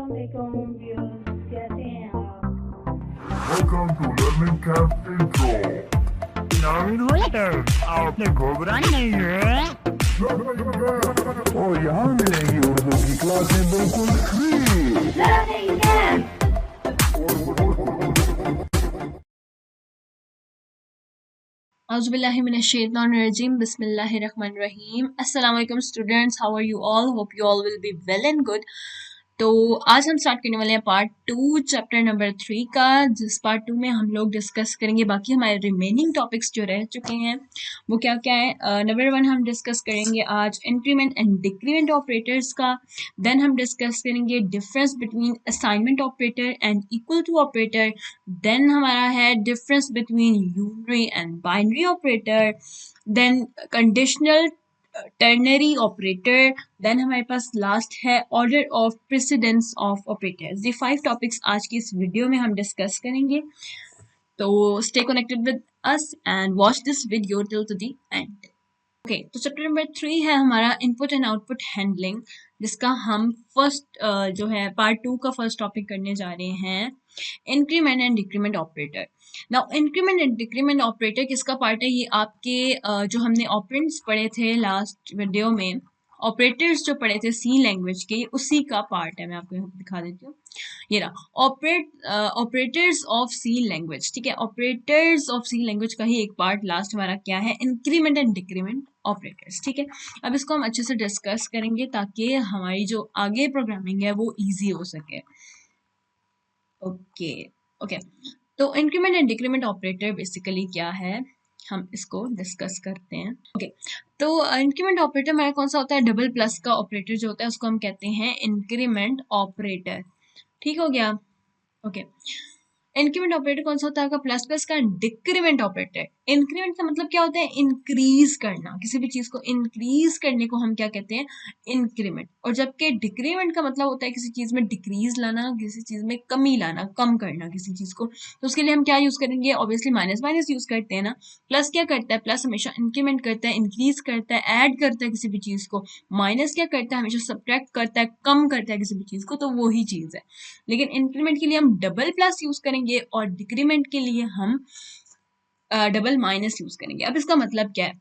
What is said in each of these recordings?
Assalamualaikum viewers, कैसे हैं आप? Welcome to Learning Camp Intro. आपने घबराना नहीं है। और यहाँ मिलेगी उर्दू की क्लासें बिल्कुल free. Learning Camp. Auzubillahiminash-shaytanir-rajim. Bismillahir-rahmanir-rahim. Assalamualaikum students, how are you all? Hope you all will be well and good. तो आज हम स्टार्ट करने वाले हैं पार्ट 2 चैप्टर नंबर 3 का, जिस पार्ट 2 में हम लोग डिस्कस करेंगे बाकी हमारे रिमेनिंग टॉपिक्स जो रह चुके हैं वो क्या क्या है। नंबर 1 हम डिस्कस करेंगे आज इंक्रीमेंट एंड डिक्रीमेंट ऑपरेटर्स का। देन हम डिस्कस करेंगे difference between assignment operator and equal to operator. Then हमारा है difference between unary and binary operator. Then conditional ternary operator. Then हमारे पास लास्ट है order of precedence of operators. ये 5 topics आज की इस वीडियो में हम डिस्कस करेंगे, तो stay connected with us and watch this video till two the end. Okay, तो चैप्टर नंबर 3 है हमारा इनपुट एंड आउटपुट हैंडलिंग, जिसका हम फर्स्ट जो है पार्ट 2 का फर्स्ट टॉपिक करने जा रहे हैं increment and decrement operator. Now increment and decrement operator किसका पार्ट है? ये आपके जो हमने ऑपरेंड्स पढ़े थे लास्ट वीडियो में, ऑपरेटर्स जो पढ़े थे सी लैंग्वेज के, उसी का पार्ट है। मैं आपको यहाँ दिखा देती हूँ, ये रहा ऑपरेटर्स ऑफ सी लैंग्वेज। ठीक है, ऑपरेटर्स ऑफ सी लैंग्वेज का ही एक पार्ट लास्ट हमारा क्या है, इंक्रीमेंट एंड डिक्रीमेंट ऑपरेटर्स। ठीक है, अब इसको हम अच्छे से डिस्कस करेंगे ताकि हमारी जो आगे प्रोग्रामिंग है वो इजी हो सके। ओके ओके, तो increment and decrement operator basically क्या है, हम इसको डिस्कस करते हैं। ओके, तो इंक्रीमेंट ऑपरेटर हमारा कौन सा होता है? डबल प्लस का ऑपरेटर जो होता है उसको हम कहते हैं इंक्रीमेंट ऑपरेटर। ठीक हो गया? ओके, इंक्रीमेंट ऑपरेटर कौन सा होता है आपका? प्लस प्लस का डिक्रीमेंट ऑपरेटर। इंक्रीमेंट का मतलब क्या होता है? इंक्रीज करना, किसी भी चीज को इंक्रीज करने को हम क्या कहते हैं? इंक्रीमेंट। और जबकि डिक्रीमेंट का मतलब होता है किसी चीज में डिक्रीज लाना, किसी चीज में कमी लाना, कम करना किसी चीज को। तो उसके लिए हम क्या यूज करेंगे? ऑब्वियसली माइनस माइनस यूज करते हैं ना। प्लस क्या करता है? प्लस हमेशा इंक्रीमेंट करता है, इंक्रीज करता है, ऐड करता है किसी भी चीज को। माइनस क्या करता है? हमेशा सब्ट्रैक्ट करता है, कम करता है किसी भी चीज को। तो वो ही चीज है। लेकिन इंक्रीमेंट के लिए हम डबल प्लस यूज करेंगे और डिक्रीमेंट के लिए हम डबल माइनस यूज करेंगे। अब इसका मतलब क्या है?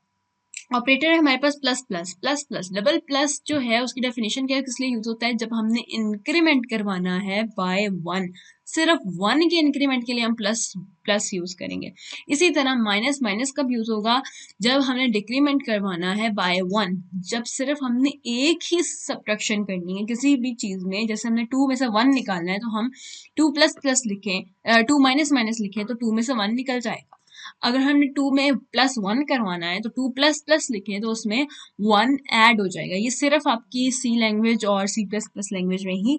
ऑपरेटर है हमारे पास plus plus plus plus. Double plus जो है उसकी डेफिनेशन क्या है, किस लिए यूज होता है? जब हमने इंक्रीमेंट करवाना है बाय 1, सिर्फ 1 के इंक्रीमेंट के लिए हम प्लस प्लस यूज करेंगे। इसी तरह माइनस माइनस कब यूज होगा? जब हमने डिक्रीमेंट करवाना है बाय 1, जब सिर्फ हमने एक ही सब्ट्रैक्शन करनी है किसी भी चीज में। जैसे हमने 2 में से 1 निकालना है तो हम 2 प्लस प्लस लिखें, 2 माइनस माइनस लिखें तो 2 में से 1 निकल जाएगा। अगर हमने 2 में प्लस 1 करवाना है तो 2 प्लस प्लस लिखें तो उसमें 1 ऐड हो जाएगा। ये सिर्फ आपकी सी लैंग्वेज और सी प्लस प्लस लैंग्वेज में ही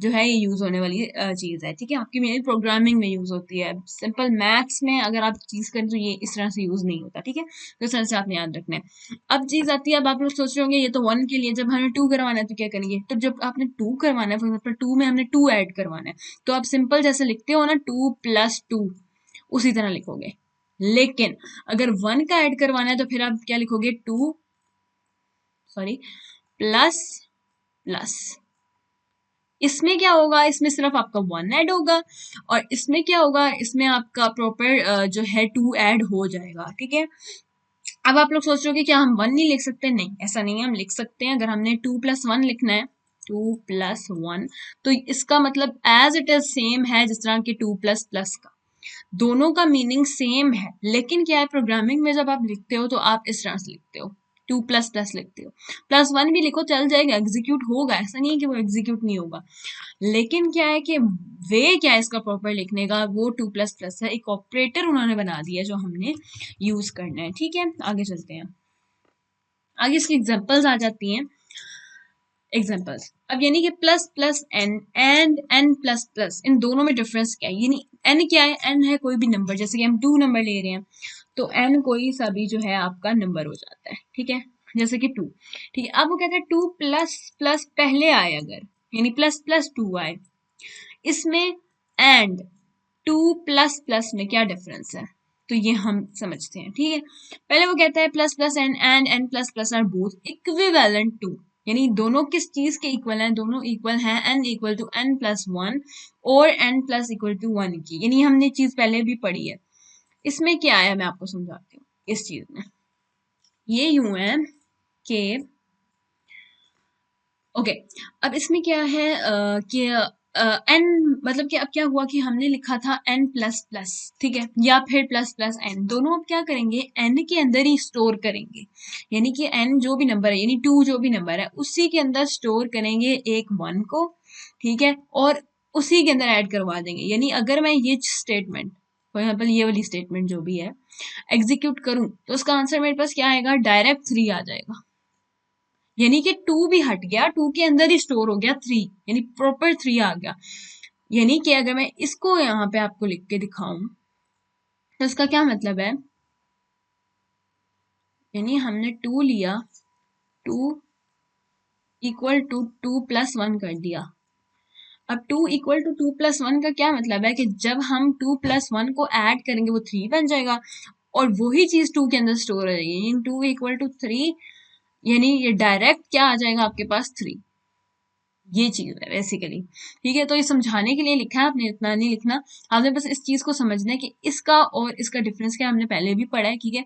जो है ये यूज होने वाली चीज है। ठीक है, आपकी मेरी प्रोग्रामिंग में यूज होती है। सिंपल मैथ्स में अगर आप चीज करें तो ये इस तरह से यूज नहीं होता। ठीक है, तो इस तरह से आपने याद रखना है। अब चीज आती है, अब आप लोग सोच रहे होंगे ये तो 1 के लिए, जब हमें 2 करवाना है तो क्या करेंगे? तो जब आपने 2 करवाना है, फॉर एग्जाम्पल 2 में हमने 2 ऐड करवाना है, तो आप सिंपल जैसे लिखते हो ना 2 प्लस 2, उसी तरह लिखोगे। लेकिन अगर 1 का ऐड करवाना है तो फिर आप क्या लिखोगे? Plus plus. इसमें क्या होगा? इसमें सिर्फ आपका 1 ऐड होगा और इसमें क्या होगा? इसमें आपका प्रॉपर जो है 2 ऐड हो जाएगा। ठीक है, अब आप लोग सोच रहे हो कि क्या हम 1 नहीं लिख सकते? नहीं, ऐसा नहीं है, हम लिख सकते हैं। अगर हमने 2 प्लस 1 लिखना है, 2 प्लस 1, तो इसका मतलब एज इट इज सेम है जिस तरह के 2 प्लस प्लस का। दोनों का मीनिंग सेम है, लेकिन क्या है, प्रोग्रामिंग में जब आप लिखते हो तो आप इस तरह से लिखते हो, 2 प्लस प्लस लिखते हो। प्लस 1 भी लिखो, चल जाएगा, एग्जीक्यूट होगा, ऐसा नहीं है कि वो एग्जीक्यूट नहीं होगा। लेकिन क्या है कि वे क्या है इसका प्रॉपर लिखने का, वो 2 प्लस प्लस है, एक ऑपरेटर उन्होंने बना दिया जो हमने यूज करना है। ठीक है, आगे चलते हैं। आगे इसकी एग्जांपल्स आ जाती हैं। एग्जाम्पल्स, अब यानी कि plus plus N and N plus plus, इन दोनों में डिफरेंस क्या है? यानी एन क्या है? एन है कोई भी नंबर, जैसे कि हम 2 नंबर ले रहे हैं तो एन कोई सा भी जो है आपका नंबर हो जाता है। ठीक है, जैसे कि 2। ठीक है, अब वो कहते हैं 2 प्लस प्लस पहले आए अगर, यानी प्लस प्लस 2 आए, इसमें एंड 2 प्लस प्लस में क्या डिफरेंस है? तो ये हम समझते हैं। ठीक है, पहले वो कहता है plus plus N and N plus plus are both equivalent to. यानी दोनों किस चीज के इक्वल हैं, दोनों इक्वल हैं n equal to n plus one और n plus equal to one की, यानी हमने चीज पहले भी पढ़ी है। इसमें क्या है मैं आपको समझाती हूँ। इस चीज में ये यूं है कि ओके अब इसमें क्या है कि n मतलब कि अब क्या हुआ कि हमने लिखा था n प्लस प्लस, ठीक है, या फिर प्लस प्लस n, दोनों अब क्या करेंगे n के अंदर ही स्टोर करेंगे। यानी कि n जो भी नंबर है, यानी 2 जो भी नंबर है उसी के अंदर स्टोर करेंगे एक 1 को, ठीक है, और उसी के अंदर ऐड करवा देंगे। यानी अगर मैं ये स्टेटमेंट फॉर एग्जाम्पल ये वाली स्टेटमेंट जो भी है एग्जीक्यूट करूं तो उसका आंसर मेरे पास क्या आएगा, डायरेक्ट 3 आ जाएगा। यानी कि 2 भी हट गया, 2 के अंदर ही स्टोर हो गया 3, यानी प्रॉपर 3 आ गया। यानी कि अगर मैं इसको यहाँ पे आपको लिख के दिखाऊं तो इसका क्या मतलब है, यानी हमने 2 लिया, 2 इक्वल टू 2 प्लस 1 कर दिया। अब 2 इक्वल टू 2 प्लस 1 का क्या मतलब है कि जब हम 2 प्लस 1 को ऐड करेंगे वो 3 बन जाएगा और वही चीज 2 के अंदर स्टोर हो जाएगी, यानी 2 इक्वल टू 3, यानी ये डायरेक्ट क्या आ जाएगा आपके पास 3। ये चीज है बेसिकली, ठीक है। तो ये समझाने के लिए लिखा है, आपने इतना नहीं लिखना, आपने बस इस चीज को समझना है कि इसका और इसका डिफरेंस क्या, हमने पहले भी पढ़ा है, ठीक है।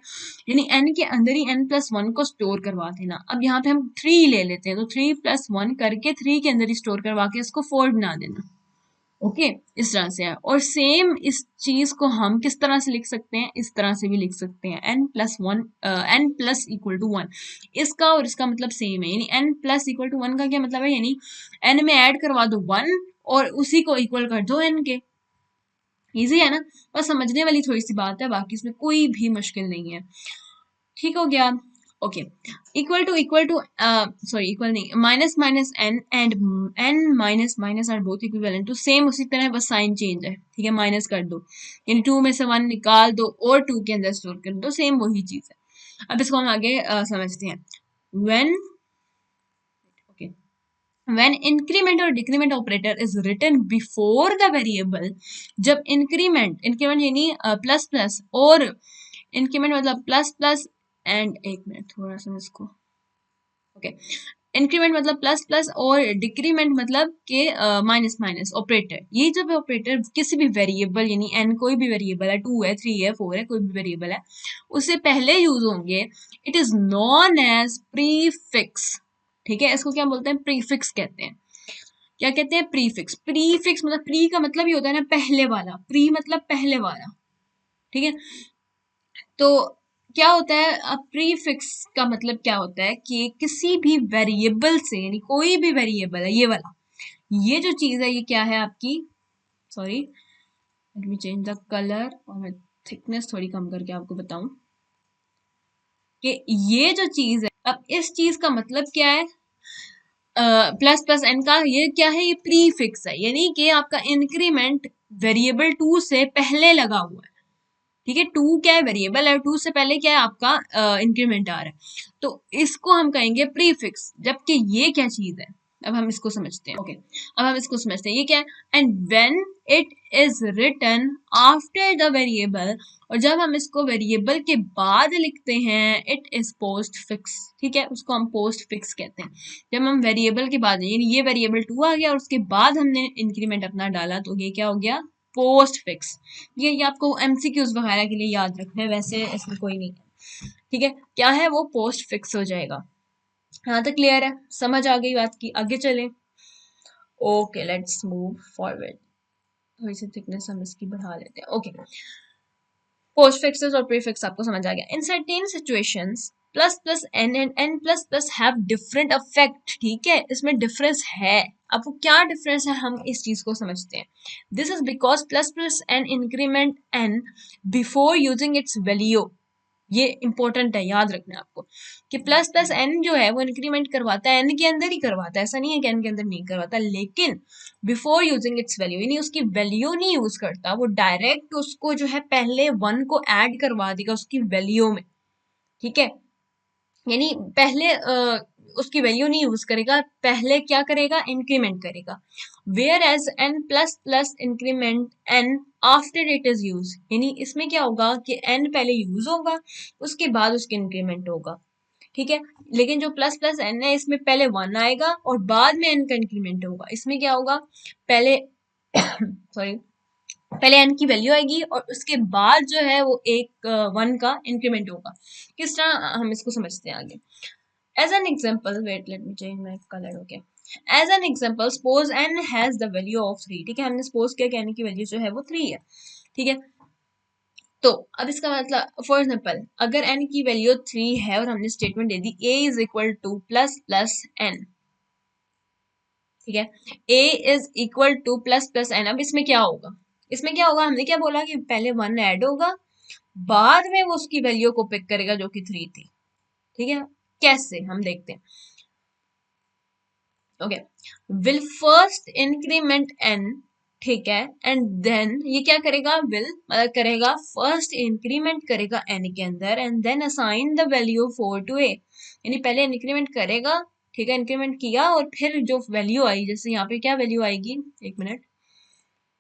यानी n के अंदर ही n प्लस वन को स्टोर करवा देना। अब यहाँ पे हम 3 ले लेते हैं तो 3 प्लस 1 करके 3 के अंदर ही स्टोर करवा के इसको 4 बना देना। ओके इस तरह से है। और सेम इस चीज को हम किस तरह से लिख सकते हैं, इस तरह से भी लिख सकते हैं, n plus one, n plus equal to 1। इसका और इसका मतलब सेम है, यानी n प्लस इक्वल टू 1 का क्या मतलब है, यानी n में ऐड करवा दो 1 और उसी को इक्वल कर दो n के। इजी है ना, बस समझने वाली थोड़ी सी बात है, बाकी इसमें कोई भी मुश्किल नहीं है। ठीक हो गया। Okay equal to sorry equal नहीं, minus minus n and n minus minus are both equivalent to, same उसी तरह बस साइन चेंज है, ठीक है, माइनस कर दो, यानी 2 में से 1 निकाल दो और 2 के अंदर स्टोर कर दो, सेम वही चीज है। अब इसको हम आगे समझते हैं। व्हेन ओके when increment और decrement operator is written before the variable, जब increment यानी प्लस प्लस और increment मतलब प्लस प्लस एंड, एक मिनट थोड़ा सा इसको, ओके इंक्रीमेंट मतलब प्लस प्लस और डिक्रीमेंट मतलब के माइनस माइनस ऑपरेटर, ये जब ऑपरेटर किसी भी वेरिएबल यानी n कोई भी वेरिएबल है, 2 है 3 है 4 है, कोई भी वेरिएबल है, उससे पहले यूज होंगे, it is known as prefix, ठीक है। इसको क्या बोलते हैं, प्रीफिक्स कहते हैं। क्या कहते हैं, प्रीफिक्स। प्रीफिक्स मतलब प्री का मतलब ही होता है ना पहले वाला, प्री मतलब पहले वाला, ठीक है। तो क्या होता है, अब प्रीफिक्स का मतलब क्या होता है कि किसी भी वेरिएबल से, यानी कोई भी वेरिएबल है ये वाला, ये जो चीज है ये क्या है आपकी, sorry late me change the colour और मैं थिकनेस थोड़ी कम करके आपको बताऊं कि ये जो चीज है, अब इस चीज का मतलब क्या है, प्लस प्लस एन का ये क्या है, ये प्रीफिक्स है, यानी कि आपका इंक्रीमेंट वेरिएबल 2 से पहले लगा हुआ है, ठीक है। 2 क्या है, वेरिएबल है, 2 से पहले क्या है आपका इंक्रीमेंट आ रहा है, तो इसको हम कहेंगे प्रीफिक्स। जबकि ये क्या चीज है, अब हम इसको समझते हैं। ओके अब हम इसको समझते हैं, ये क्या है, and when it is written after the variable, और जब हम इसको वेरिएबल के बाद लिखते हैं, इट इज पोस्ट फिक्स, ठीक है, उसको हम पोस्ट फिक्स कहते हैं। जब हम वेरिएबल के बाद, यानी ये वेरिएबल 2 आ गया और उसके बाद हमने इंक्रीमेंट अपना डाला, तो ये क्या हो गया, पोस्ट फिक्स। ये आपको एमसीक्यूज वगैरह के लिए याद रखना है, वैसे इसमें कोई नहीं है, ठीक है। क्या है वो, पोस्ट फिक्स हो जाएगा। यहाँ तक क्लियर है, समझ आ गई बात की, आगे चले। ओके लेट्स मूव फॉरवर्ड, थोड़ी सी थिकनेस हम इसकी बढ़ा लेते हैं। ओके पोस्ट फिक्सेस और प्रीफिक्स आपको समझ आ गया। In certain situations plus plus N and N plus plus have different affect, ठीक है, इसमें डिफरेंस है। अब वो क्या डिफरेंस है, हम इस चीज को समझते हैं। This is because plus plus an increment an before using its value, ये इंपॉर्टेंट है, याद रखना है आपको कि प्लस प्लस एन जो है वो इंक्रीमेंट करवाता है, एन के अंदर ही करवाता है, ऐसा नहीं है कि एन के अंदर नहीं करवाता, लेकिन बिफोर यूजिंग इट्स वैल्यू, यानी उसकी वैल्यू नहीं यूज करता, वो डायरेक्ट उसको जो है पहले 1 को ऐड करवा देगा उसकी वैल्यू में, ठीक है। यानी पहले उसकी वैल्यू नहीं यूज करेगा, पहले क्या करेगा, इंक्रीमेंट करेगा। Whereas n plus plus increment n after it is use, यानी इसमें क्या होगा कि एन पहले यूज होगा उसके बाद उसके इंक्रीमेंट होगा। ठीक है। लेकिन जो प्लस प्लस एन है इसमें पहले 1 आएगा और बाद में एन का इंक्रीमेंट होगा। इसमें क्या होगा, पहले सॉरी पहले एन की वैल्यू आएगी और उसके बाद जो है वो एक 1 का इंक्रीमेंट होगा। किस तरह हम इसको समझते हैं आगे। As an example, wait let me change my colour, okay. As an example suppose n has the value of 3, ठीक है। हमने सपोज किया कि एन की वैल्यू जो है वो 3 है, ठीक है। तो अब इसका मतलब फॉर एग्जाम्पल अगर एन की वैल्यू 3 है और हमने स्टेटमेंट दे दी a is equal to plus plus n, ठीक है। a is equal to plus plus n. अब इसमें क्या होगा, इसमें क्या होगा, हमने क्या बोला कि पहले 1 ऐड होगा, बाद में वो उसकी वैल्यू को पिक करेगा जो कि 3 थी, ठीक है। कैसे हम देखते हैं, okay. Will first increment n, ठीक है, एंड देन ये क्या करेगा, विल मतलब करेगा फर्स्ट इंक्रीमेंट करेगा एन के अंदर and then assign the value 4 to a, यानी पहले इंक्रीमेंट करेगा, ठीक है, इंक्रीमेंट किया और फिर जो वैल्यू आई, जैसे यहाँ पे क्या वैल्यू आएगी, एक मिनट,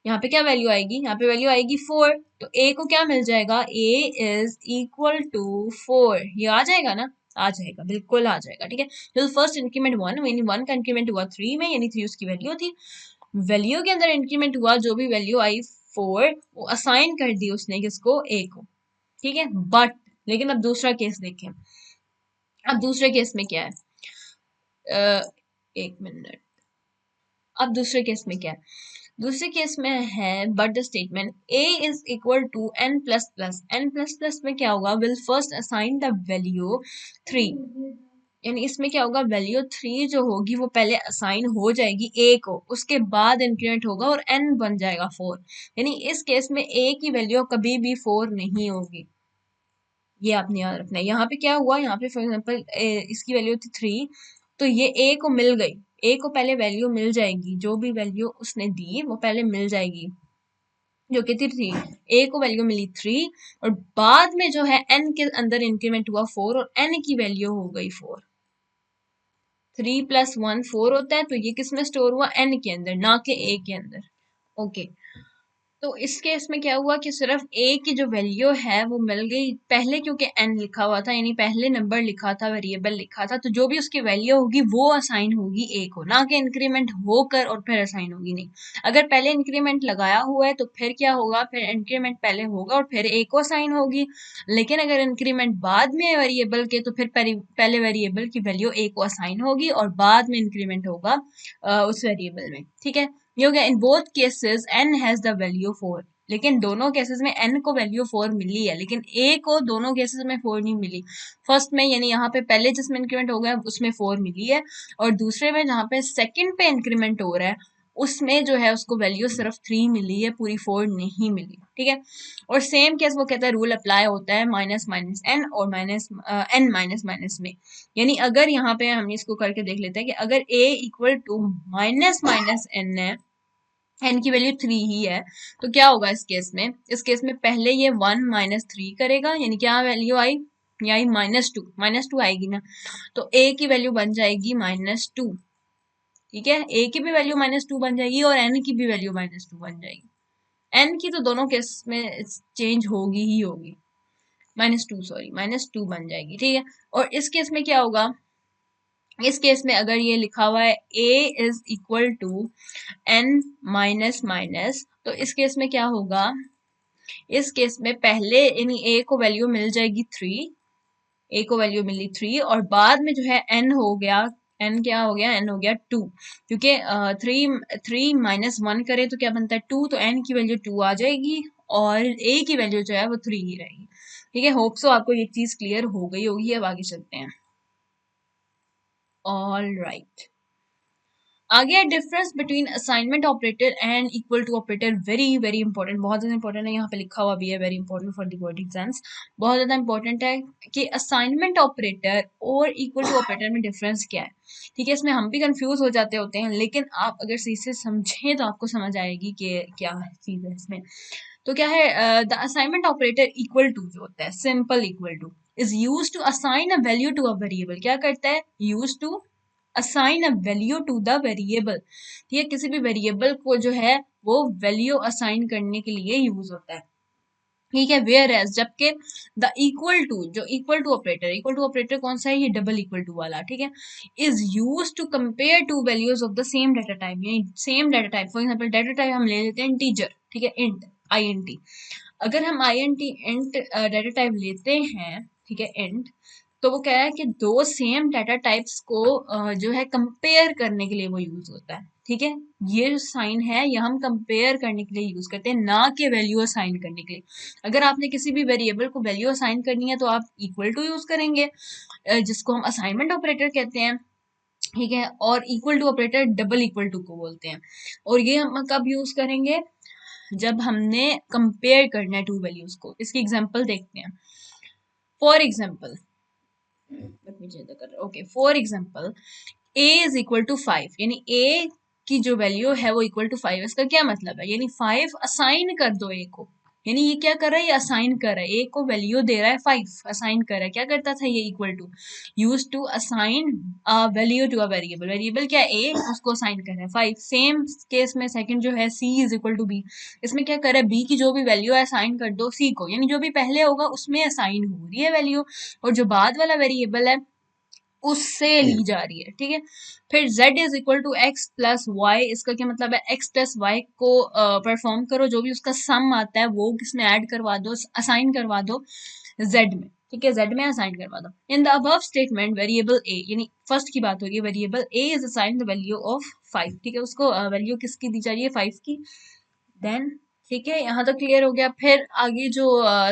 यहाँ पे क्या वैल्यू आएगी, यहाँ पे वैल्यू आएगी 4, तो a को क्या मिल जाएगा, a इज इक्वल टू 4, ये आ जाएगा ना, आ जाएगा, बिल्कुल आ जाएगा, ठीक है। तो फर्स्ट इंक्रीमेंट 1, यानी 1 का इंक्रीमेंट हुआ 3 में, यानी 3 उसकी वैल्यू थी, वैल्यू के अंदर इंक्रीमेंट हुआ, जो भी वैल्यू आई 4 वो असाइन कर दी उसने किसको, a को, ठीक है। बट लेकिन अब दूसरा केस देखें, अब दूसरे केस में क्या है, एक मिनट, अब दूसरे केस में क्या है, दूसरे केस में है but the statement a is equal to n plus plus, n plus plus में क्या होगा, will first assign the value 3, यानी इसमें क्या होगा, वैल्यू 3 जो होगी वो पहले असाइन हो जाएगी a को, उसके बाद इंक्रीमेंट होगा और n बन जाएगा 4, यानी इस केस में a की वैल्यू कभी भी 4 नहीं होगी, ये आपने याद रखना है। यहाँ पे क्या हुआ, यहाँ पे फॉर एग्जाम्पल इसकी वैल्यू थी 3, तो ये a को मिल गई, a को पहले वैल्यू मिल जाएगी, जो भी वैल्यू उसने दी वो पहले मिल जाएगी, जो कि थी a को वैल्यू मिली 3 और बाद में जो है n के अंदर इंक्रीमेंट हुआ 4 और n की वैल्यू हो गई 4, 3 प्लस 1 4 होता है, तो ये किसमें स्टोर हुआ, n के अंदर, ना कि a के अंदर, ओके। तो इस केस में क्या हुआ कि सिर्फ a की जो वैल्यू है वो मिल गई पहले, क्योंकि n लिखा हुआ था, यानी पहले नंबर लिखा था, वेरिएबल लिखा था, तो जो भी उसकी वैल्यू होगी वो असाइन होगी a को, ना कि इंक्रीमेंट होकर और फिर असाइन होगी, नहीं। अगर पहले इंक्रीमेंट लगाया हुआ है तो फिर क्या होगा, फिर इंक्रीमेंट पहले होगा और फिर a को असाइन होगी, लेकिन अगर इंक्रीमेंट बाद में वेरिएबल के तो फिर पहले वेरिएबल की वैल्यू a को असाइन होगी और बाद में इंक्रीमेंट होगा उस वेरिएबल में, ठीक है। ये हो गया, in both cases n has the value 4, लेकिन दोनों केसेस में n को वैल्यू 4 मिली है, लेकिन a को दोनों केसेस में 4 नहीं मिली। फर्स्ट में यानी यहाँ पे पहले जिसमें इंक्रीमेंट हो गया उसमें 4 मिली है, और दूसरे में जहाँ पे सेकंड पे इंक्रीमेंट हो रहा है उसमें जो है उसको वैल्यू सिर्फ 3 मिली है, पूरी 4 नहीं मिली, ठीक है। और सेम केस वो कहता है रूल अप्लाई होता है माइनस माइनस n और माइनस n माइनस माइनस में, यानी अगर यहाँ पे हम इसको करके देख लेते हैं कि अगर a equal to minus minus n है, n की वैल्यू 3 ही है, तो क्या होगा इस केस में, इस केस में पहले ये 1 माइनस 3 करेगा, यानी क्या वैल्यू आई, ये आई -2 आएगी ना, तो a की वैल्यू बन जाएगी -2, ठीक है। a की भी वैल्यू -2 बन जाएगी और n की भी वैल्यू -2 बन जाएगी, n की तो दोनों केस में चेंज होगी ही होगी, -2 बन जाएगी, ठीक है। और इस केस में क्या होगा, इस केस में अगर ये लिखा हुआ है a is equal to n minus minus, तो इस केस में क्या होगा, इस केस में पहले यानी a को वैल्यू मिल जाएगी 3, a को वैल्यू मिली 3 और बाद में जो है n हो गया, n क्या हो गया, n हो गया 2, क्योंकि 3 माइनस 1 करे तो क्या बनता है 2, तो n की वैल्यू 2 आ जाएगी और a की वैल्यू जो है वो 3 ही रहेगी, ठीक है। होप सो आपको ये चीज क्लियर हो गई होगी। अब आगे चलते हैं, ऑल राइट। आगे है difference between assignment operator and equal to operator, very very important, बहुत ज्यादा इंपॉर्टेंट है, यहाँ पे लिखा हुआ भी है very important for the board exams, बहुत ज्यादा इंपॉर्टेंट है कि असाइनमेंट ऑपरेटर और इक्वल टू ऑपरेटर में डिफरेंस क्या है, ठीक है। इसमें हम भी कंफ्यूज हो जाते होते हैं, लेकिन आप अगर सही से समझें तो आपको समझ आएगी कि क्या चीज है इसमें। तो क्या है, the assignment operator equal to जो होता है, simple equal to is use to assign a value to a variable, क्या करता है, use to assign a value to the variable, ठीक है। किसी भी वेरिएबल को जो है वो वैल्यू असाइन करने के लिए यूज होता है, ठीक है, वेयर एज जबकि द इक्वल टू ऑपरेटर कौन सा है, ये डबल इक्वल टू वाला, ठीक है, is use to compare two values of the same data type, यानी same data type. For example data type हम ले लेते हैं इंटीजर, ठीक है, इंट INT। अगर हम INT इंट डाटा टाइप लेते हैं, ठीक है, इंट, तो वो कह रहा है कि दो सेम डाटा टाइप्स को जो है कंपेयर करने के लिए वो यूज होता है, ठीक है। ये जो साइन है ये हम कंपेयर करने के लिए यूज करते हैं, ना कि वैल्यू असाइन करने के लिए। अगर आपने किसी भी वेरिएबल को वैल्यू असाइन करनी है तो आप इक्वल टू यूज करेंगे, जिसको हम असाइनमेंट ऑपरेटर कहते हैं, ठीक है। और equal to operator double equal to को बोलते हैं। और ये हम कब यूज करेंगे, जब हमने कंपेयर करना है टू वैल्यूज को। इसकी एग्जांपल देखते हैं। For example, okay, for example a is equal to 5, यानी a की जो वैल्यू है वो इक्वल टू 5। इसका क्या मतलब है, यानी 5 असाइन कर दो a को, यानी ये क्या कर रहा है, ये असाइन कर रहा है, a को वैल्यू दे रहा है 5, असाइन कर रहा है। क्या करता था ये, equal to use to assign value to a variable, variable क्या है a, उसको असाइन कर रहा है 5। सेम केस में सेकंड जो है c is equal to b, इसमें क्या कर रहा है, b की जो भी वैल्यू है असाइन कर दो c को, यानी जो भी पहले होगा उसमें असाइन हो रही है वैल्यू, और जो बाद वाला वेरिएबल है उससे ली जा रही है, ठीक है। फिर z is equal to x plus y, इसका क्या मतलब है, x प्लस वाई को परफॉर्म करो, जो भी उसका सम आता है वो किसमें ऐड करवा दो, असाइन करवा दो z में, ठीक है, z में असाइन करवा दो। In the above statement variable a, यानी फर्स्ट की बात हो रही है, variable a is assign the value of 5, ठीक है, उसको वैल्यू किसकी दी जा रही है, 5 की। देन ठीक है, यहाँ तक क्लियर हो गया। फिर आगे जो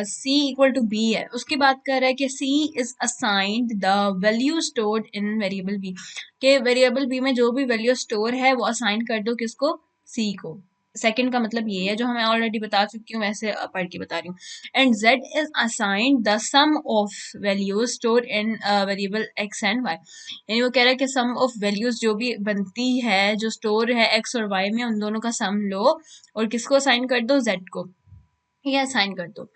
c इक्वल टू b है उसकी बात कर रहा है कि c is assigned the value stored in variable b, के वेरिएबल b में जो भी वैल्यू स्टोर है वो असाइन कर दो किसको, c को। सेकंड का मतलब ये है, जो मैं ऑलरेडी बता चुकी हूँ, वैसे पढ़ के बता रही हूँ। And z is assigned the sum of values store in variable x and y, यानी वो कह रहा है कि सम ऑफ वैल्यूज जो भी बनती है, जो स्टोर है x और y में, उन दोनों का सम लो और किसको असाइन कर दो, z को, ये असाइन कर दो।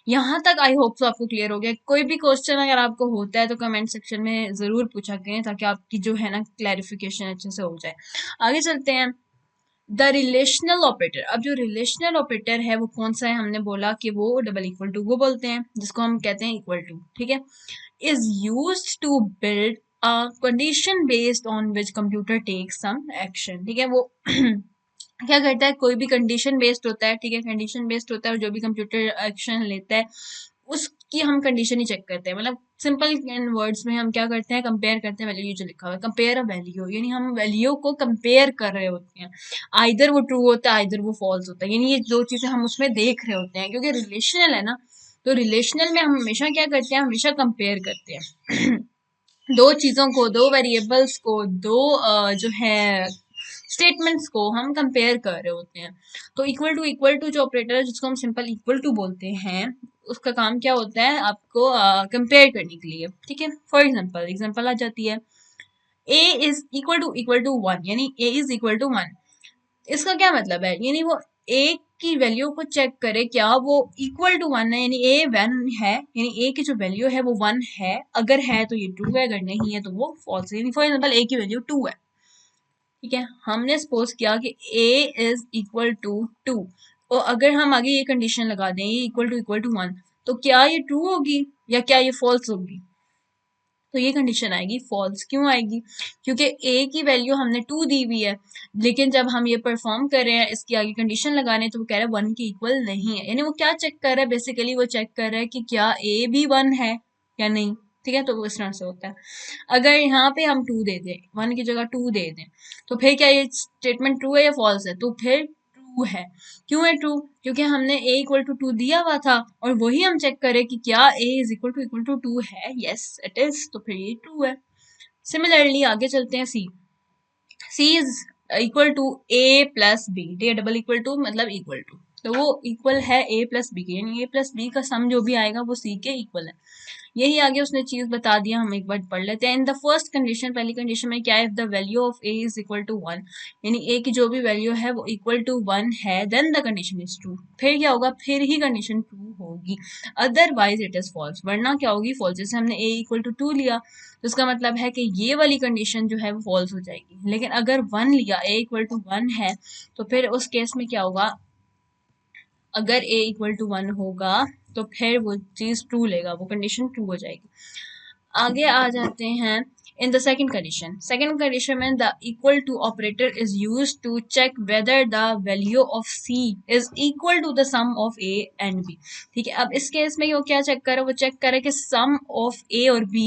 यहाँ तक आई होप सो आपको क्लियर हो गया। कोई भी क्वेश्चन अगर आपको होता है तो कमेंट सेक्शन में जरूर पूछा करें, ताकि आपकी जो है ना क्लैरिफिकेशन अच्छे से हो जाए। आगे चलते हैं, द रिलेशनल ऑपरेटर। अब जो रिलेशनल ऑपरेटर है वो कौन सा है, हमने बोला कि वो डबल इक्वल टू को बोलते हैं, जिसको हम कहते हैं इक्वल टू, ठीक है। Is used to build a condition based on which computer takes some action, ठीक है। वो क्या करता है, कोई भी कंडीशन बेस्ड होता है, ठीक है, कंडीशन बेस्ड होता है, और जो भी कंप्यूटर एक्शन लेता है उसकी हम कंडीशन ही चेक करते हैं। मतलब सिंपल इन वर्ड्स में हम क्या करते हैं, कंपेयर करते हैं वैल्यू, जो लिखा हुआ है कंपेयर अ वैल्यू, यानी हम वैल्यू को कंपेयर कर रहे होते हैं। आइदर वो ट्रू होता है, आइदर वो फॉल्स होता है, यानी ये दो चीजें हम उसमें देख रहे होते हैं। क्योंकि रिलेशनल है ना, तो रिलेशनल में हम हमेशा क्या करते हैं, हमेशा कंपेयर करते हैं दो चीजों को, दो वेरिएबल्स को, दो जो है स्टेटमेंट्स को हम कंपेयर कर रहे होते हैं। तो इक्वल टू जो ऑपरेटर है, जिसको हम सिंपल इक्वल टू बोलते हैं, उसका काम क्या होता है, आपको कंपेयर करने के लिए, ठीक है। फॉर एग्जांपल आ जाती है, a इज इक्वल टू 1, यानी a इज इक्वल टू 1। इसका क्या मतलब है, यानी वो a की वैल्यू को चेक करे क्या वो इक्वल टू 1 है, यानी a 1 है, यानी a की जो वैल्यू है वो 1 है, अगर है तो ये ट्रू है, अगर नहीं है तो वो फॉल्स है। यानी फॉर एग्जांपल a की वैल्यू 2 है, ठीक है, हमने सपोज किया कि a इज इक्वल टू 2, और अगर हम आगे ये कंडीशन लगा दें, ये इक्वल टू 1, तो क्या ये ट्रू होगी या क्या ये फॉल्स होगी, तो ये कंडीशन आएगी फॉल्स। क्यों आएगी, क्योंकि a की वैल्यू हमने 2 दी हुई है, लेकिन जब हम ये परफॉर्म कर रहे हैं, इसकी आगे कंडीशन लगा रहे हैं, तो वो कह रहा है 1 के इक्वल नहीं है। यानी वो क्या चेक कर रहा है, बेसिकली वो चेक कर रहा है कि क्या a भी 1 है या नहीं, ठीक है। तो वो इस तरह से होता है। अगर यहाँ पे हम 2 दे दें, 1 की जगह 2 दे दें, तो फिर क्या ये स्टेटमेंट ट्रू है या फॉल्स है, तो फिर ट्रू है। क्यों है ट्रू, क्योंकि हमने a इक्वल टू 2 दिया हुआ था, और वही हम चेक करें कि क्या a इज इक्वल टू 2 है, यस इट इज, तो फिर ये ट्रू है। सिमिलरली आगे चलते हैं, c is equal to a plus b, ठीक है, डबल इक्वल टू मतलब इक्वल टू, तो वो इक्वल है a प्लस बी के, यानी a प्लस बी का सम जो भी आएगा वो c के इक्वल है। यही आगे उसने चीज बता दिया, हम एक बार पढ़ लेते हैं। इन द फर्स्ट कंडीशन, पहली कंडीशन में क्या है, if the value of a is equal to 1, यानी a की जो भी वैल्यू है वो इक्वल टू 1 है, then the condition is true. फिर क्या होगा, फिर ही कंडीशन ट्रू होगी, अदरवाइज इट इज फॉल्स, वरना क्या होगी, फॉल्स। जैसे हमने a इक्वल टू 2 लिया, तो इसका मतलब है कि ये वाली कंडीशन जो है वो फॉल्स हो जाएगी। लेकिन अगर 1 लिया, a इक्वल टू 1 है, तो फिर उस केस में क्या होगा, अगर a इक्वल टू 1 होगा तो फिर वो चीज ट्रू लेगा, वो कंडीशन ट्रू हो जाएगी। आगे आ जाते हैं इन द सेकंड कंडीशन में the equal to operator is used to check whether the value of c is equal to the sum of a and b। ठीक है, अब इस केस में वो क्या चेक करे, वो चेक करे कि सम ऑफ a और b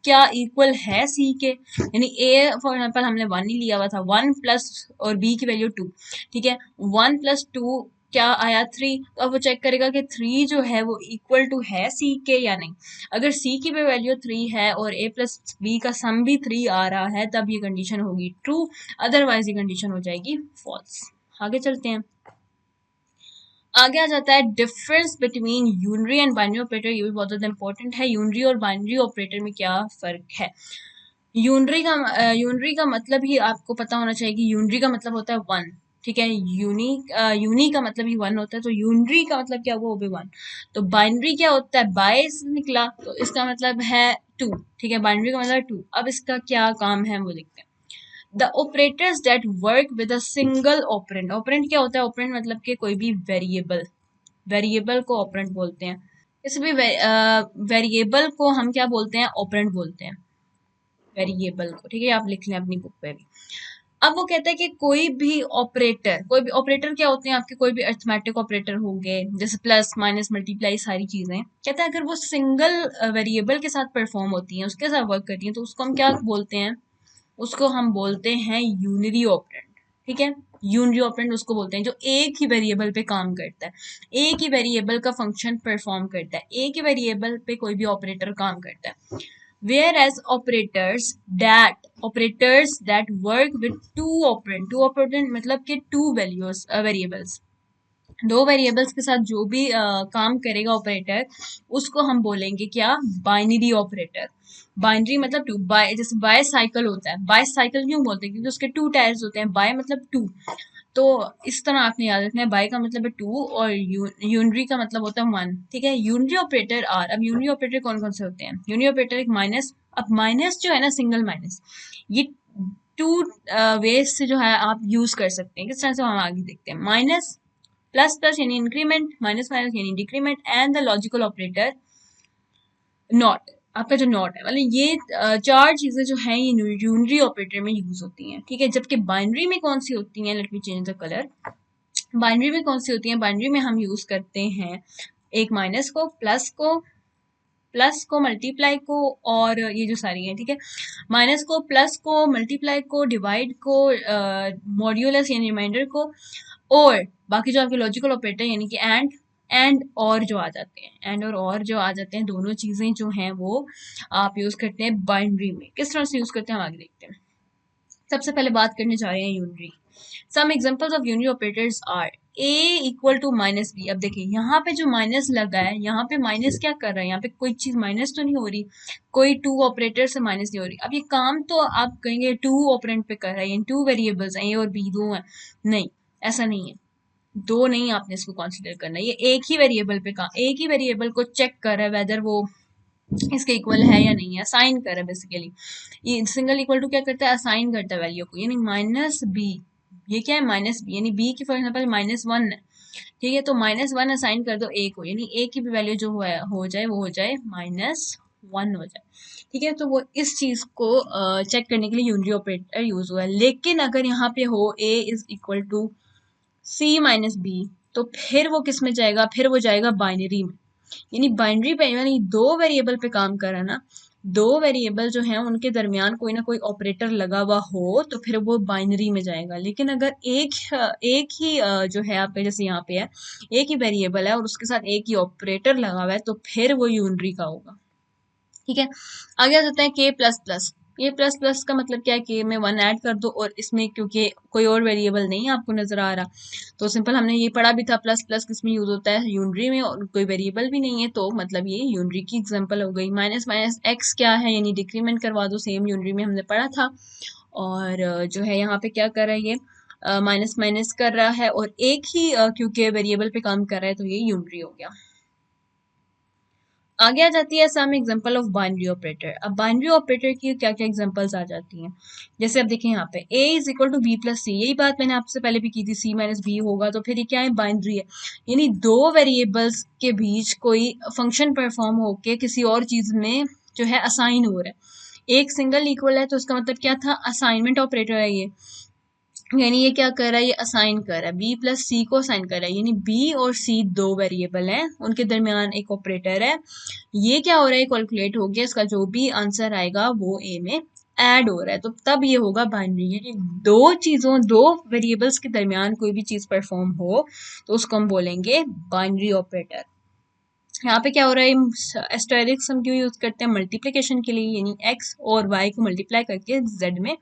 क्या इक्वल है c के, यानी a फॉर एग्जांपल हमने 1 ही लिया हुआ था, 1 प्लस और b की वैल्यू 2। ठीक है, 1 प्लस 2 क्या आया 3, तो अब वो चेक करेगा कि 3 जो है वो इक्वल टू है c के या नहीं। अगर c की भी वैल्यू 3 है और a प्लस b का सम भी 3 आ रहा है तब ये कंडीशन होगी ट्रू, अदरवाइज ये कंडीशन हो जाएगी फॉल्स। आगे चलते हैं। आगे आ जाता है difference between unary and binary operator. ये भी बहुत ज़्यादा इंपॉर्टेंट है, यूनरी और बाइनरी ऑपरेटर में क्या फ़र्क है। यूनरी का मतलब ही आपको पता होना चाहिए कि यूनरी का मतलब होता है 1। ठीक है, यूनी का मतलब ही 1 होता है, तो यूनरी का मतलब क्या हुआ, वो भी 1। तो बाइनरी क्या होता है, बाय से निकला तो इसका मतलब है 2। ठीक है, बाइनरी का मतलब 2। अब इसका क्या काम है वो देखते हैं। The operators that work with a single operand. Operand क्या होता है, ऑपरेंड मतलब कि कोई भी वेरिएबल को ऑपरेंड बोलते हैं। किसी भी वेरिएबल को हम क्या बोलते हैं, ऑपरेंड बोलते हैं, वेरिएबल को। ठीक है, आप लिख लें अपनी बुक पे भी। अब वो कहता है कि कोई भी ऑपरेटर क्या होते हैं आपके, कोई भी अरिथमेटिक ऑपरेटर हो गए जैसे प्लस माइनस मल्टीप्लाई सारी चीजें, कहता है अगर वो सिंगल वेरिएबल के साथ परफॉर्म होती हैं, उसके साथ वर्क करती हैं, तो उसको हम क्या बोलते हैं, उसको हम बोलते हैं यूनरी ऑपरेंड। ठीक है, यूनरी ऑपरेंड उसको बोलते हैं जो एक ही वेरिएबल पे काम करता है, एक ही वेरिएबल का फंक्शन परफॉर्म करता है, एक ही वेरिएबल पे कोई भी ऑपरेटर काम करता है। Whereas operators that work with two operand मतलब कि two variables, दो वेरिएबल्स के साथ जो भी काम करेगा ऑपरेटर, उसको हम बोलेंगे क्या, बाइनरी ऑपरेटर। बाइनरी मतलब टू, बाय जैसे बाय साइकिल होता है, बाय साइकिल क्यों बोलते हैं, क्योंकि उसके 2 टायर्स होते हैं, बाय मतलब 2। तो इस तरह आपने याद रखना है, बाय का मतलब है 2 और यूनरी का मतलब होता है 1। ठीक है, यूनरी ऑपरेटर आर। अब यूनरी ऑपरेटर कौन कौन से होते हैं, यूनरी ऑपरेटर एक माइनस। अब माइनस जो है ना, सिंगल माइनस, ये 2 वेज से जो है आप यूज कर सकते हैं। किस तरह से हम आगे देखते हैं। माइनस प्लस प्लस यानी इंक्रीमेंट, माइनस माइनस यानी decrement, and the logical operator not. आपका जो नॉट है, मतलब ये 4 चीजें जो हैं ये यूनरी ऑपरेटर में यूज होती हैं। ठीक है, जबकि बाइनरी में कौन सी होती हैं, late me change the colour. Binary में कौन सी होती हैं, बाइनरी में हम यूज करते हैं एक माइनस को, प्लस को मल्टीप्लाई को, और ये जो सारी है। ठीक है, माइनस को, प्लस को, मल्टीप्लाई को, डिवाइड को, मॉड्यूलस यानी रिमाइंडर को, और बाकी जो आपके लॉजिकल ऑपरेटर यानी कि एंड और जो आ जाते हैं, एंड और जो आ जाते हैं, दोनों चीजें जो हैं वो आप यूज करते हैं बाइनरी में। किस तरह से यूज करते हैं हम आगे देखते हैं। सबसे पहले बात करने जा रहे हैं unary. Some examples of unary operators are a equal to minus b. अब देखिए यहाँ पे जो माइनस लगा है, यहाँ पे माइनस क्या कर रहा है, यहाँ पे कोई चीज माइनस तो नहीं हो रही, कोई 2 ऑपरेटर से माइनस नहीं हो रही। अब ये काम तो आप कहेंगे 2 ऑपरेंड पे कर रहा है, 2 वेरिएबल्स हैं, ए और बी 2 हैं। नहीं, ऐसा नहीं है, 2 नहीं आपने इसको कंसिडर करना है, ये एक ही वेरिएबल पे काम, एक ही वेरिएबल को चेक कर रहा है वेदर वो इसके इक्वल है या नहीं है, असाइन कर रहा है बेसिकली। ये सिंगल इक्वल टू क्या करता है, असाइन करता है वैल्यू को, यानी माइनस बी, ये क्या है माइनस बी, यानी बी की फॉर एग्जांपल -1 है। ठीक है, तो -1 असाइन कर दो ए को, यानी ए की भी वैल्यू जो हो जाए वो हो जाए -1 हो जाए। ठीक है, तो वो इस चीज को चेक करने के लिए यूनरी ऑपरेटर यूज हुआ है। लेकिन अगर यहाँ पे हो a is equal to c minus b, तो फिर वो किस में जाएगा, फिर वो जाएगा बाइनरी में। यानी बाइनरी पे यानी 2 वेरिएबल पे काम कर रहा है ना, 2 वेरिएबल जो हैं उनके दरमियान कोई ना कोई ऑपरेटर लगा हुआ हो तो फिर वो बाइनरी में जाएगा। लेकिन अगर एक ही जो है आपके जैसे यहाँ पे है, एक ही वेरिएबल है और उसके साथ एक ही ऑपरेटर लगा हुआ है, तो फिर वो यूनरी का होगा। ठीक है, आगे आ जाते हैं के प्लस प्लस। ये प्लस प्लस का मतलब क्या है, के में 1 ऐड कर दो और इसमें क्योंकि कोई और वेरिएबल नहीं है आपको नजर आ रहा, तो सिंपल हमने ये पढ़ा भी था, प्लस प्लस किस में यूज होता है, यूनरी में, और कोई वेरिएबल भी नहीं है, तो मतलब ये यूनरी की एग्जांपल हो गई। माइनस माइनस एक्स क्या है, यानी डिक्रीमेंट करवा दो, सेम यूनरी में हमने पढ़ा था। और जो है यहाँ पे क्या कर रहा है, ये माइनस माइनस कर रहा है और एक ही क्योंकि वेरिएबल पे काम कर रहा है, तो ये यूनरी हो गया। आगे आ जाती है some example of binary operator. अब बाइनरी ऑपरेटर की क्या क्या एग्जांपल्स आ जाती हैं, जैसे अब देखें यहाँ पे a is equal to b plus c, यही बात मैंने आपसे पहले भी की थी, c माइनस बी होगा, तो फिर ये क्या है, बाइनरी है, यानी दो वेरिएबल्स के बीच कोई फंक्शन परफॉर्म होके किसी और चीज में जो है असाइन हो रहा है। एक सिंगल इक्वल है तो उसका मतलब क्या था, असाइनमेंट ऑपरेटर है ये, यानी ये क्या कर रहा है, ये असाइन कर रहा है, b प्लस सी को असाइन कर रहा है, यानी b और c दो वेरिएबल हैं, उनके दरमियान एक ऑपरेटर है, ये क्या हो रहा है, कैलकुलेट हो गया, इसका जो भी आंसर आएगा वो a में ऐड हो रहा है, तो तब ये होगा बाइनरी, यानी दो वेरिएबल्स के दरमियान कोई भी चीज परफॉर्म हो तो उसको हम बोलेंगे बाइनरी ऑपरेटर। यहाँ पे क्या हो रहा है, एस्टेरिक्स हम क्यों यूज करते हैं, मल्टीप्लिकेशन के लिए, यानी x और y को मल्टीप्लाई करके z में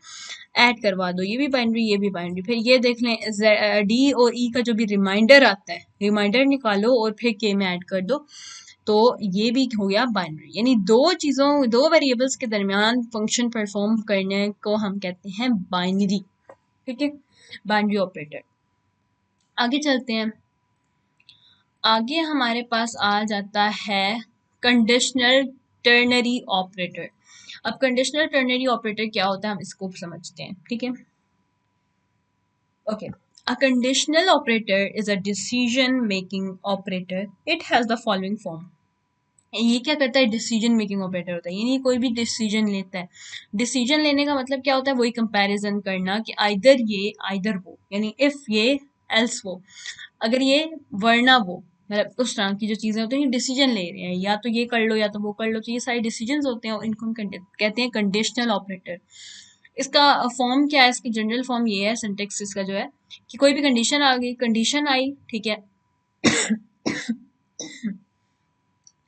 ऐड करवा दो, ये भी बाइनरी ये भी बाइनरी। फिर ये देख लें d और e का जो भी रिमाइंडर आता है, रिमाइंडर निकालो और फिर k में ऐड कर दो, तो ये भी हो गया बाइनरी, यानी दो वेरिएबल्स के दरमियान फंक्शन परफॉर्म करने को हम कहते हैं बाइनरी। ठीक है, बाइनरी ऑपरेटर। आगे चलते हैं, आगे हमारे पास आ जाता है कंडीशनल टर्नरी ऑपरेटर। अब कंडीशनल टर्नरी ऑपरेटर क्या होता है हम इसको समझते हैं। ठीक है, okay, a conditional operator is a decision making operator, it has the following form। ये क्या करता है, डिसीजन मेकिंग ऑपरेटर होता है, यानी कोई भी डिसीजन लेता है, डिसीजन लेने का मतलब क्या होता है, वही कंपैरिजन करना कि आइदर ये आइदर वो, यानी इफ ये एल्स वो, अगर ये वरना वो, मतलब उस तरह की जो चीजें होती हैं, डिसीजन ले रहे हैं, या तो ये कर लो या तो वो कर लो, तो ये सारे डिसीजंस होते हैं और इनको हम कहते हैं कंडीशनल ऑपरेटर। इसका फॉर्म क्या है, इसकी जनरल फॉर्म ये है, सिंटेक्स इसका जो है कि कोई भी कंडीशन आ गई, कंडीशन आई, ठीक है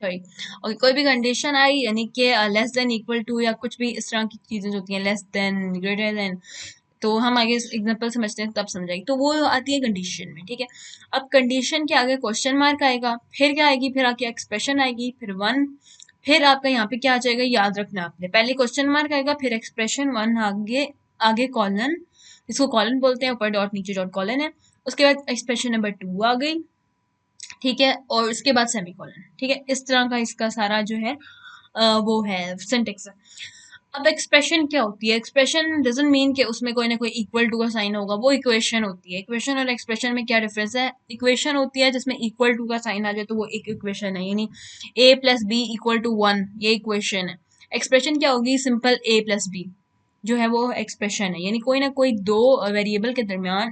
सॉरी, और कोई भी कंडीशन आई, यानी कि लेस देन इक्वल टू या कुछ भी इस तरह की चीजें जो होती हैं, लेस देन ग्रेटर देन, तो हम आगे एग्जांपल समझते हैं तब समझाएंगे, तो वो आती है कंडीशन में। ठीक है, अब कंडीशन के आगे क्वेश्चन मार्क आएगा, फिर क्या आएगी, फिर आके एक्सप्रेशन आएगी, फिर वन, फिर आपका यहाँ पे क्या आ जाएगा, याद रखना आपने, पहले क्वेश्चन मार्क आएगा, फिर एक्सप्रेशन वन, आगे आगे कॉलन, इसको कॉलन बोलते हैं, ऊपर डॉट नीचे डॉट कॉलन है, उसके बाद एक्सप्रेशन नंबर 2 आ गई, ठीक है, और उसके बाद सेमीकोलन। ठीक है, इस तरह का इसका सारा जो है वो है सिंटेक्स है। अब एक्सप्रेशन क्या होती है, एक्सप्रेशन डजंट मीन कि उसमें कोई ना कोई इक्वल टू का साइन होगा, वो इक्वेशन होती है। इक्वेशन और एक्सप्रेशन में क्या डिफरेंस है, इक्वेशन होती है जिसमें इक्वल टू का साइन आ जाए तो वो एक इक्वेशन है, यानी a plus b equal to 1, ये इक्वेशन है। एक्सप्रेशन क्या होगी, सिंपल a प्लस बी जो है वो एक्सप्रेशन है, यानी कोई ना कोई दो वेरिएबल के दरमियान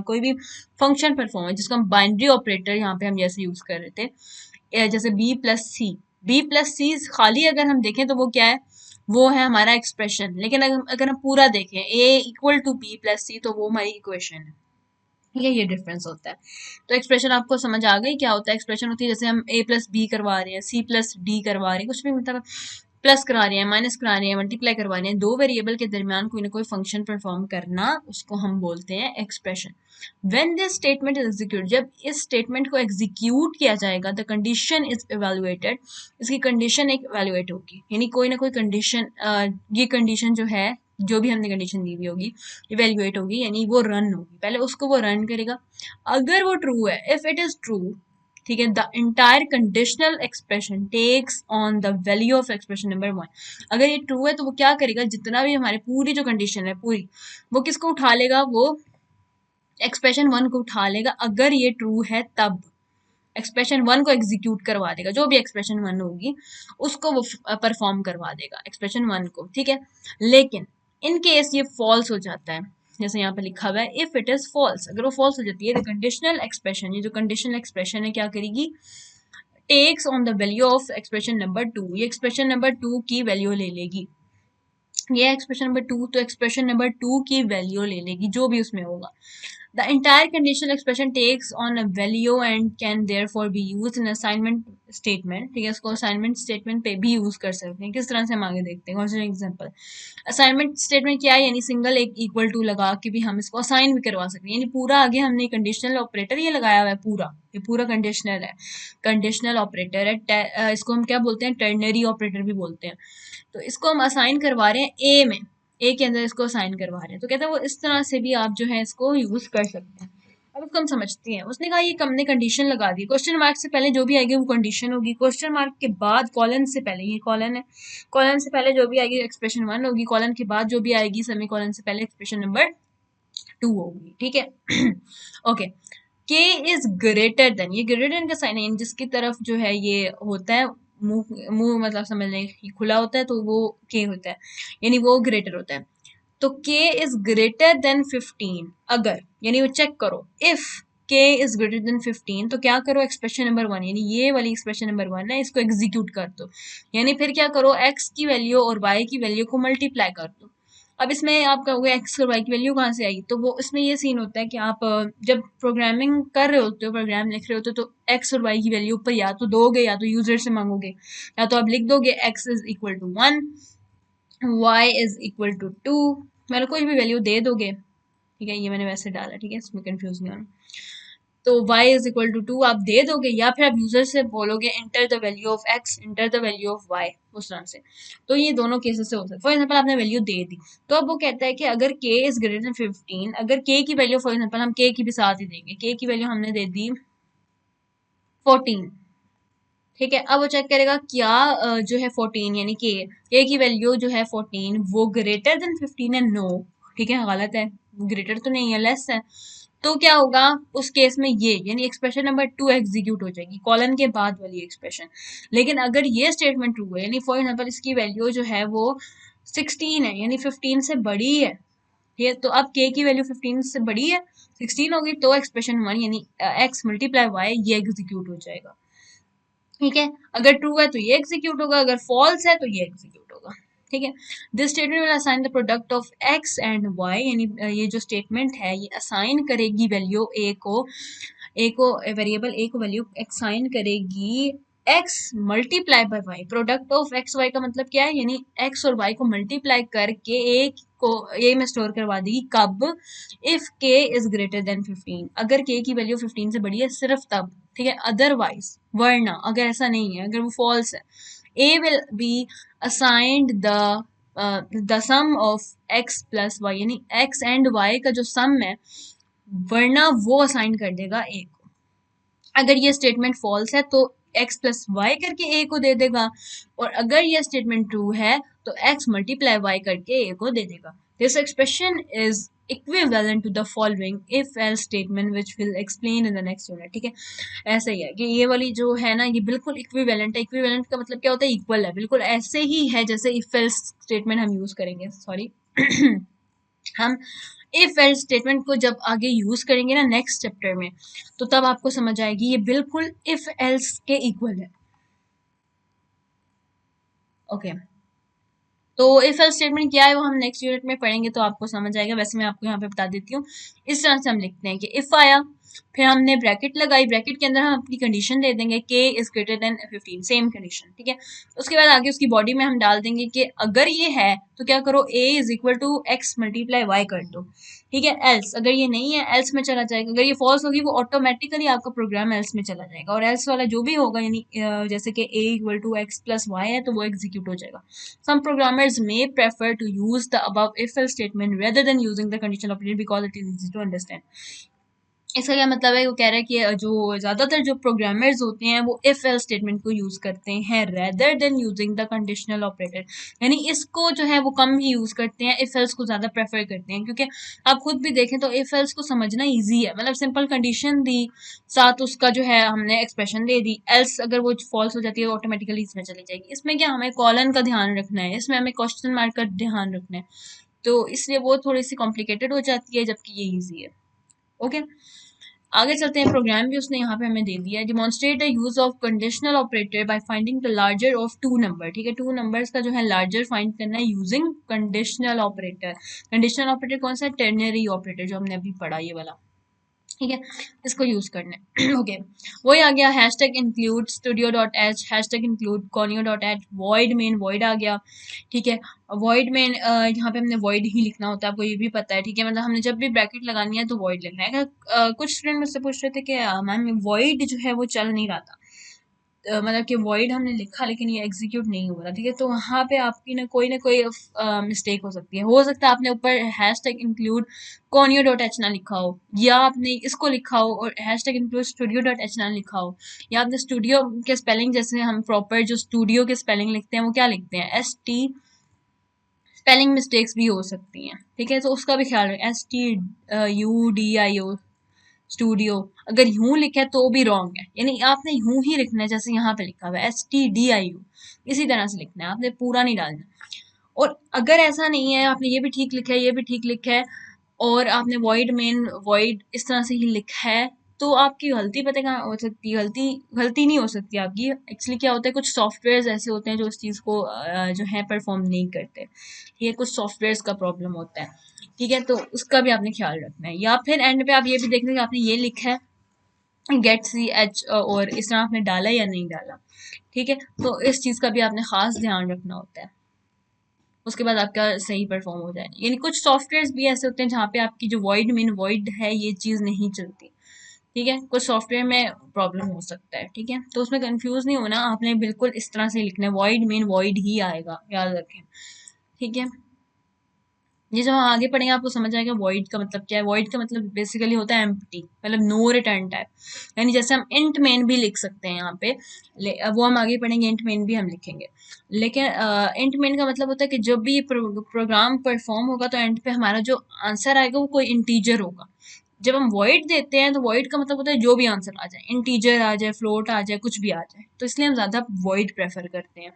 कोई भी फंक्शन परफॉर्म है, जिसको हम बाइनरी ऑपरेटर यहाँ पे हम जैसे यूज कर रहे थे, जैसे बी प्लस सी खाली अगर हम देखें तो वो क्या है, वो है हमारा एक्सप्रेशन, लेकिन अगर हम पूरा देखें a equal to b plus c तो वो हमारी इक्वेशन है। ठीक है, ये डिफरेंस होता है। तो एक्सप्रेशन आपको समझ आ गई क्या होता है, एक्सप्रेशन होती है जैसे हम a प्लस बी करवा रहे हैं, c प्लस डी करवा रहे हैं, कुछ भी मतलब प्लस करा रहे हैं, माइनस करा रहे हैं, मल्टीप्लाई करवा रहे हैं, दो वेरिएबल के दरमियान कोई ना कोई फंक्शन परफॉर्म करना, उसको हम बोलते हैं expression. When this statement is execute, जब इस स्टेटमेंट को एग्जीक्यूट किया जाएगा, द कंडीशन इज इवेलुएटेड, इसकी कंडीशन एक इवेलुएट होगी, यानी कोई ना कोई कंडीशन, ये कंडीशन जो है, जो भी हमने कंडीशन दी हुई होगी, इवेलुएट होगी, यानी वो रन होगी, पहले उसको वो रन करेगा, अगर वो ट्रू है, इफ इट इज ट्रू, ठीक है, the entire conditional expression takes on the value of expression number 1। अगर ये ट्रू है तो वो क्या करेगा, जितना भी हमारे पूरी जो कंडीशन है पूरी, वो किसको उठा लेगा, वो एक्सप्रेशन 1 को उठा लेगा, अगर ये ट्रू है तब एक्सप्रेशन 1 को एग्जीक्यूट करवा देगा, जो भी एक्सप्रेशन 1 होगी उसको वो परफॉर्म करवा देगा एक्सप्रेशन 1 को। ठीक है, लेकिन इन केस ये फॉल्स हो जाता है, जैसे यहाँ पे लिखा हुआ है, इफ इट इज फॉल्स, अगर वो फॉल्स हो जाती है, तो कंडीशनल एक्सप्रेशन, ये जो कंडीशनल एक्सप्रेशन है क्या करेगी, takes on the value of expression number 2, ये एक्सप्रेशन नंबर 2 की वैल्यू ले लेगी, ये एक्सप्रेशन नंबर 2, तो एक्सप्रेशन नंबर 2 की वैल्यू ले लेगी जो भी उसमें होगा। The entire conditional expression takes on a value and can therefore be used in assignment statement। ठीक है, इसको असाइनमेंट स्टेटमेंट पे भी यूज कर सकते हैं, किस तरह से हम आगे देखते हैं। कौन एग्जांपल, असाइनमेंट स्टेटमेंट क्या है, यानी सिंगल एक इक्वल टू लगा के भी हम इसको असाइन भी करवा सकते हैं, यानी पूरा आगे हमने कंडीशनल ऑपरेटर ये लगाया हुआ है, ये पूरा कंडीशनल है, कंडीशनल ऑपरेटर है, इसको हम क्या बोलते हैं, टर्नरी ऑपरेटर भी बोलते हैं। तो इसको हम असाइन करवा रहे हैं ए में, ए के अंदर इसको असाइन करवा रहे हैं, तो कहते हैं वो इस तरह से भी आप जो है इसको यूज कर सकते हैं। अब इसको हम समझते हैं। उसने कहा ये हमने कंडीशन लगा दी, क्वेश्चन मार्क से पहले जो भी आएगी वो कंडीशन होगी, क्वेश्चन मार्क के बाद कॉलन से पहले, ये कॉलन है, कॉलन से पहले जो भी आएगी एक्सप्रेशन 1 होगी, कॉलन के बाद जो भी आएगी सेमी कॉलन से पहले एक्सप्रेशन नंबर 2 होगी, ठीक है। ओके, के इज ग्रेटर देन, ये ग्रेटर देन का साइन है, जिसकी तरफ जो है ये होता है मुंह, मुंह मतलब समझ लें खुला होता है तो वो के होता है, यानी वो ग्रेटर होता है। तो k इज ग्रेटर देन 15, अगर, यानी वो चेक करो, if k is greater then 15 तो क्या करो, एक्सप्रेशन नंबर 1 यानी ये वाली एक्सप्रेशन नंबर 1 है, इसको एग्जीक्यूट कर दो, यानी फिर क्या करो, x की वैल्यू और y की वैल्यू को मल्टीप्लाई कर दो। अब इसमें आप कहोगे x और y की वैल्यू कहाँ से आई, तो वो इसमें ये सीन होता है कि आप जब प्रोग्रामिंग कर रहे होते हो, प्रोग्राम लिख रहे होते हो, तो x और y की वैल्यू ऊपर या तो दोगे या तो यूजर से मांगोगे, या तो आप लिख दोगे x is equal to 1, y is equal to 2, मतलब कोई भी वैल्यू दे दोगे, ठीक है, ये मैंने वैसे डाला, ठीक है, इसमें कंफ्यूज नहीं होना। तो y इज इक्वल टू 2 आप दे दोगे, या फिर आप यूजर से बोलोगे enter the value of x, enter the value of y, उस तरह से। तो ये दोनों केसेस से हो सकता है। फॉर एग्जांपल आपने वैल्यू दे दी, तो अब वो कहता है कि अगर k इज ग्रेटर देन 15, अगर k की वैल्यू, फॉर एग्जांपल हम k की भी साथ ही देंगे, k की वैल्यू हमने दे दी 14, ठीक है। अब वो चेक करेगा क्या जो है 14 यानी k की वैल्यू जो है 14 वो ग्रेटर देन 15 है, नो, ठीक है, गलत है, ग्रेटर तो नहीं है, लेस है। तो क्या होगा उस केस में, ये यानी एक्सप्रेशन नंबर 2 एग्जीक्यूट हो जाएगी, कॉलन के बाद वाली एक्सप्रेशन। लेकिन अगर ये स्टेटमेंट ट्रू है, यानी फॉर एग्जांपल इसकी वैल्यू जो है वो 16 है, यानी 15 से बड़ी है, ठीक है, तो अब k की वैल्यू 15 से बड़ी है, 16 होगी, तो एक्सप्रेशन 1 यानी x मल्टीप्लाई y ये एग्जीक्यूट हो जाएगा, ठीक है। अगर ट्रू है तो ये एग्जीक्यूट होगा, अगर फॉल्स है तो ये एग्जीक्यूट होगा, ठीक है। This statement will assign the product of x and y, यानी ये जो स्टेटमेंट है ये असाइन करेगी वैल्यू a को वेरिएबल a को वैल्यू असाइन करेगी x multiply by y। Product of x y का मतलब क्या है, यानी x और y को मल्टीप्लाई करके a को a में स्टोर करवा देगी, कब, if k is greater then 15, अगर k की वैल्यू 15 से बड़ी है सिर्फ तब, ठीक है, अदरवाइज, वरना अगर ऐसा नहीं है, अगर वो फॉल्स है, a will be assigned the sum of x plus y, यानी x एंड y का जो सम है, वरना वो असाइन कर देगा a को। अगर ये स्टेटमेंट फॉल्स है तो x प्लस वाई करके a को दे देगा, और अगर ये स्टेटमेंट ट्रू है तो x मल्टीप्लाई y करके a को दे देगा। This expression is equivalent to the following if else statement which will explain in the next unit, ठीक है। ऐसा ही है कि ये वाली जो है ना, ये बिल्कुल इक्विवेलेंट है। इक्विवेलेंट का मतलब क्या होता है, इक्वल है, बिल्कुल ऐसे ही है जैसे इफ एल्स स्टेटमेंट हम यूज करेंगे, सॉरी हम इफ एल्स स्टेटमेंट को जब आगे यूज करेंगे ना नेक्स्ट चैप्टर में, तो तब आपको समझ आएगी ये बिल्कुल इफ एल्स के इक्वल है, ओके। तो इफ एल्स स्टेटमेंट क्या है वो हम नेक्स्ट यूनिट में पढ़ेंगे तो आपको समझ आएगा। वैसे मैं आपको यहाँ पे बता देती हूँ, इस तरह से हम लिखते हैं कि इफ आया, फिर हमने ब्रैकेट लगाई, ब्रैकेट के अंदर हम अपनी कंडीशन दे देंगे k is greater then 15, same condition, ठीक है। उसके बाद आगे उसकी बॉडी में हम डाल देंगे कि अगर ये है तो क्या करो, a is equal to x multiply y कर दो, ठीक है। एल्स, अगर ये नहीं है एल्स में चला जाएगा, अगर ये फॉल्स होगी वो ऑटोमेटिकली आपका प्रोग्राम एल्स में चला जाएगा, और एल्स वाला जो भी होगा, यानी जैसे कि a equal to x plus y है तो वो एग्जीक्यूट हो जाएगा। Some programmers may prefer to use the above if else statement rather than using the conditional operator because it is easy to understand. इसका क्या मतलब है, वो कह रहा है कि जो ज़्यादातर जो प्रोग्रामर्स होते हैं वो इफ एल्स स्टेटमेंट को यूज़ करते हैं rather than using the conditional operator, यानी इसको जो है वो कम ही यूज़ करते हैं, इफ एल्स को ज़्यादा प्रेफर करते हैं, क्योंकि आप खुद भी देखें तो इफ एल्स को समझना ईजी है, मतलब सिंपल कंडीशन दी साथ उसका जो है हमने एक्सप्रेशन दे दी, एल्स अगर वो फॉल्स हो जाती है ऑटोमेटिकली इसमें चली जाएगी। इसमें क्या हमें कॉलन का ध्यान रखना है, इसमें हमें क्वेश्चन मार्क का ध्यान रखना है, तो इसलिए वो थोड़ी सी कॉम्प्लिकेटेड हो जाती है जबकि ये ईजी है, ओके। आगे चलते हैं, प्रोग्राम भी उसने यहाँ पे हमें दे दिया है। Demonstrate the use of conditional operator by finding the larger of two number, ठीक है, टू नंबर्स का जो है लार्जर फाइंड करना है using conditional operator. Conditional operator कौन सा है, टर्नरी ऑपरेटर जो हमने अभी पढ़ा ये वाला, ठीक है, इसको यूज करना है, ओके। वही आ गया hashtag include studio dot h, hashtag include conio dot h, void main void आ गया, ठीक है। वॉइड मेन यहाँ पे हमने वॉइड ही लिखना होता है, आपको ये भी पता है, ठीक है, मतलब हमने जब भी ब्रैकेट लगानी है तो वॉइड लिखना है। कुछ स्टूडेंट मुझसे पूछ रहे थे कि मैम वॉइड जो है वो चल नहीं रहा था, मतलब कि void हमने लिखा लेकिन ये एग्जीक्यूट नहीं हो रहा, ठीक है, तो वहाँ पे आपकी ना कोई मिस्टेक हो सकती है। हो सकता है आपने ऊपर hash tag include conio dot H ना लिखा हो, या आपने इसको लिखा हो और hash tag include studio dot H ना लिखा हो, या आपने स्टूडियो के स्पेलिंग, जैसे हम प्रॉपर जो स्टूडियो के स्पेलिंग लिखते हैं वो क्या लिखते हैं ST, स्पेलिंग मिस्टेक्स भी हो सकती हैं, ठीक है, तो उसका भी ख्याल रखें। STUDIO स्टूडियो अगर यूं लिखा है तो भी रॉन्ग है, यानी आपने यूं ही लिखना है जैसे यहाँ पे लिखा हुआ है STDIO, इसी तरह से लिखना है, आपने पूरा नहीं डालना। और अगर ऐसा नहीं है, आपने ये भी ठीक लिखा है, ये भी ठीक लिखा है, और आपने void मेन void इस तरह से ही लिखा है, तो आपकी गलती पता है कहाँ हो सकती है? गलती नहीं हो सकती आपकी। एक्चुअली क्या होता है, कुछ सॉफ्टवेयर ऐसे होते हैं जो इस चीज़ को जो है परफॉर्म नहीं करते, ये कुछ सॉफ्टवेयर का प्रॉब्लम होता है, ठीक है, तो उसका भी आपने ख्याल रखना है। या फिर एंड पे आप ये भी देखना कि आपने ये लिखा है गेट CH और इस तरह आपने डाला या नहीं डाला, ठीक है, तो इस चीज़ का भी आपने खास ध्यान रखना होता है, उसके बाद आपका सही परफॉर्म हो जाए। यानी कुछ सॉफ्टवेयर्स भी ऐसे होते हैं जहाँ पे आपकी जो void मेन void है ये चीज़ नहीं चलती, ठीक है, कुछ सॉफ्टवेयर में प्रॉब्लम हो सकता है, ठीक है, तो उसमें कंफ्यूज नहीं होना, आपने बिल्कुल इस तरह से लिखना है, void मेन void ही आएगा, याद रखें, ठीक है। ये जब हम आगे पढ़ेंगे आपको समझ आएगा void का मतलब क्या है। void का मतलब बेसिकली होता है empty, मतलब नो रिटर्न टाइप, यानी जैसे हम int main भी लिख सकते हैं यहाँ पे, वो हम आगे पढ़ेंगे, int main भी हम लिखेंगे, लेकिन int main का मतलब होता है कि जब भी प्रोग्राम परफॉर्म होगा तो एंड पे हमारा जो आंसर आएगा वो कोई इंटीजर होगा। जब हम void देते हैं तो void का मतलब होता है जो भी आंसर आ जाए, इंटीजर आ जाए, फ्लोट आ जाए, कुछ भी आ जाए, तो इसलिए हम ज्यादा void प्रेफर करते हैं,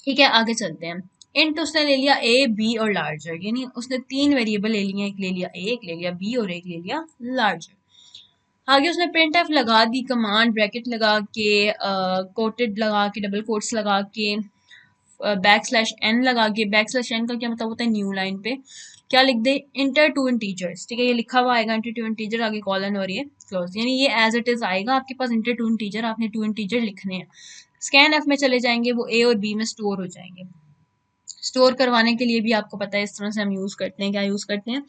ठीक है। आगे चलते हैं। इंट उसने ले लिया A, B और लार्जर, यानी उसने 3 वेरिएबल ले लिए, एक ले लिया A, एक ले लिया B और एक ले लिया लार्जर। आगे उसने प्रिंट एफ लगा दी कमांड, ब्रैकेट लगा के, कोटेड लगा के, डबल कोट्स लगा के, \n लगा के, \n का क्या मतलब होता है, न्यू लाइन पे क्या लिख दे, इंटर टू इंटीजर्स, ठीक है, ये लिखा हुआ आएगा इंटर टू इंटीजर, आगे कॉलन और ये क्लोज, यानी ये एज इट इज आएगा आपके पास इंटर टू इंटीजर, आपने 2 इंटीजर लिखने हैं। स्कैन एफ में चले जाएंगे, वो A और B में स्टोर हो जाएंगे। स्टोर करवाने के लिए भी आपको पता है इस तरह से हम यूज करते हैं, क्या यूज करते हैं,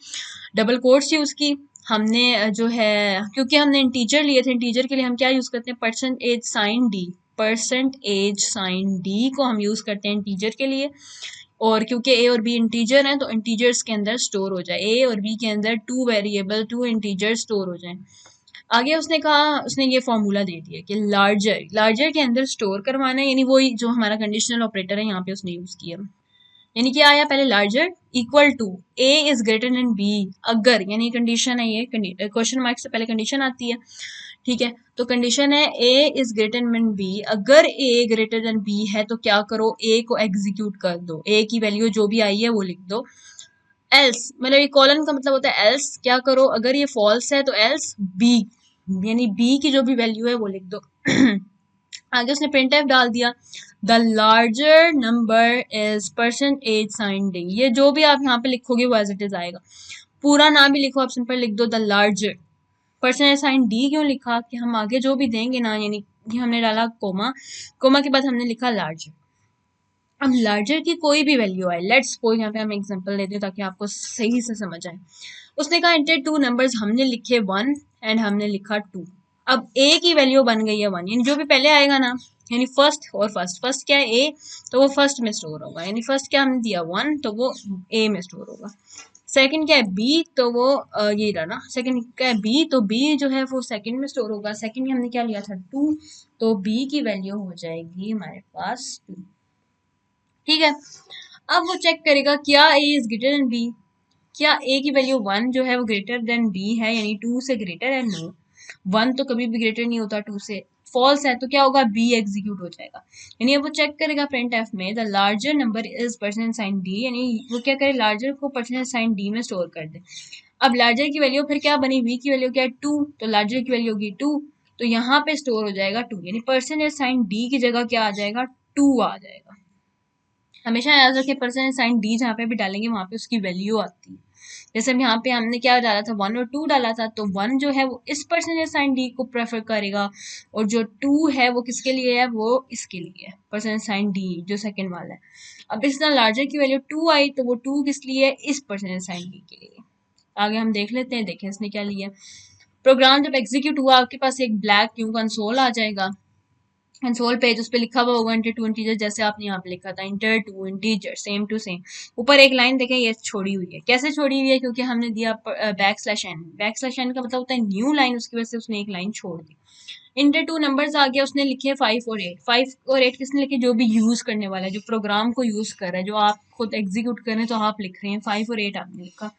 डबल कोट्स यूज की हमने, जो है क्योंकि हमने इंटीजर लिए थे, इंटीजर के लिए हम क्या यूज करते हैं, परसेंटेज साइन डी को हम यूज करते हैं इंटीजर के लिए, और क्योंकि A और B इंटीजर हैं तो इंटीजर्स के अंदर स्टोर हो जाए, A और B के अंदर 2 वेरिएबल 2 इंटीजर स्टोर हो जाए। आगे उसने कहा, उसने ये फॉर्मूला दे दिया कि लार्जर के अंदर स्टोर करवाना है, यानी वही जो हमारा कंडीशनल ऑपरेटर है यहाँ पे उसने यूज किया, यानी क्या आया, पहले larger equal to A is greater than B, अगर, यानी कंडीशन है ये, क्वेश्चन मार्क से पहले कंडीशन आती है, ठीक है, तो कंडीशन है A is greater than B, अगर A ग्रेटर देन B है तो क्या करो, A को एग्जीक्यूट कर दो, A की वैल्यू जो भी आई है वो लिख दो। एल्स, मतलब ये कॉलन का मतलब होता है एल्स, क्या करो, अगर ये फॉल्स है तो एल्स B, यानी B की जो भी वैल्यू है वो लिख दो। आगे उसने प्रिंट एफ डाल दिया, the larger number is percentage sign d, ये जो भी आप यहाँ पे लिखोगे वो एज इट इज आएगा, पूरा नाम भी लिखो, आप सिंपल लिख दो the larger, percentage sign d क्यों लिखा कि हम आगे जो भी देंगे ना, यानी कि हमने डाला कोमा, कोमा के बाद हमने लिखा लार्जर। अब लार्जर की कोई भी वैल्यू आए, लेट्स सपोज यहाँ पे हम एग्जांपल लेते हैं ताकि आपको सही से समझ आए। उसने कहा इंटर 2 नंबर्स, हमने लिखे 1 एंड हमने लिखा 2, अब A की वैल्यू बन गई है 1, यानी जो भी पहले आएगा ना, यानी फर्स्ट और फर्स्ट क्या है A, तो वो फर्स्ट में स्टोर होगा, यानी फर्स्ट क्या हमने दिया 1 तो वो A में स्टोर होगा। सेकंड क्या है B, तो वो ये रहा ना, सेकंड क्या है B, तो B जो है वो सेकंड में स्टोर होगा, सेकंड में हमने क्या लिया था 2, तो B की वैल्यू हो जाएगी हमारे पास 2, ठीक है। अब वो चेक करेगा क्या A is greater than B, क्या A की वैल्यू 1 जो है वो ग्रेटर देन B है, यानी 2 से ग्रेटर है, नो, 1 तो कभी भी ग्रेटर नहीं होता 2 से, फॉल्स है तो क्या होगा, B एग्जीक्यूट हो जाएगा, यानी अब वो चेक करेगा प्रिंट एफ में, the larger number is percentage sign d, यानी वो क्या करे, लार्जर को परसेंटेज साइन डी में स्टोर कर दे। अब लार्जर की वैल्यू फिर क्या बनी, V की वैल्यू क्या है 2, तो लार्जर की वैल्यू होगी 2, तो यहाँ पे स्टोर हो जाएगा 2, यानी परसेंटेज साइन डी की जगह क्या आ जाएगा, 2 आ जाएगा। हमेशा याद रखिए परसेंटेज साइन डी जहाँ पे भी डालेंगे वहां पे उसकी वैल्यू आती है, जैसे अब यहाँ पे हमने क्या डाला था 1 और 2 डाला था, तो 1 जो है वो इस परसेंटेज साइन डी को प्रेफर करेगा, और जो 2 है वो किसके लिए है, वो इसके लिए है, परसेंटेज साइन डी जो सेकंड वाला है। अब इस तरह लार्जर की वैल्यू 2 आई तो वो 2 किस लिए है, इस परसेंटेज साइन डी के लिए। आगे हम देख लेते हैं, देखें इसने क्या लिया। प्रोग्राम जब एग्जीक्यूट हुआ आपके पास एक ब्लैक क्यू कंसोल आ जाएगा, एंड सोल पेज उस पर लिखा हुआ होगा इंटर टू इंटीजर, जैसे आपने यहाँ पे लिखा था inter to integer same to same. ऊपर एक लाइन देखें ये छोड़ी हुई है, कैसे छोड़ी हुई है, क्योंकि हमने दिया बैकस्लैश एन। बैकस्लैश एन का मतलब होता है न्यू लाइन, उसकी वजह से उसने एक लाइन छोड़ दी। इंटर टू नंबर्स आ गया, उसने लिखे 5 और 8। 5 और 8 किसने लिखे, जो भी यूज करने वाला है, जो प्रोग्राम को यूज कर रहा है, जो आप खुद एग्जीक्यूट कर रहे हैं तो आप लिख रहे हैं 5 और 8 आपने लिखा।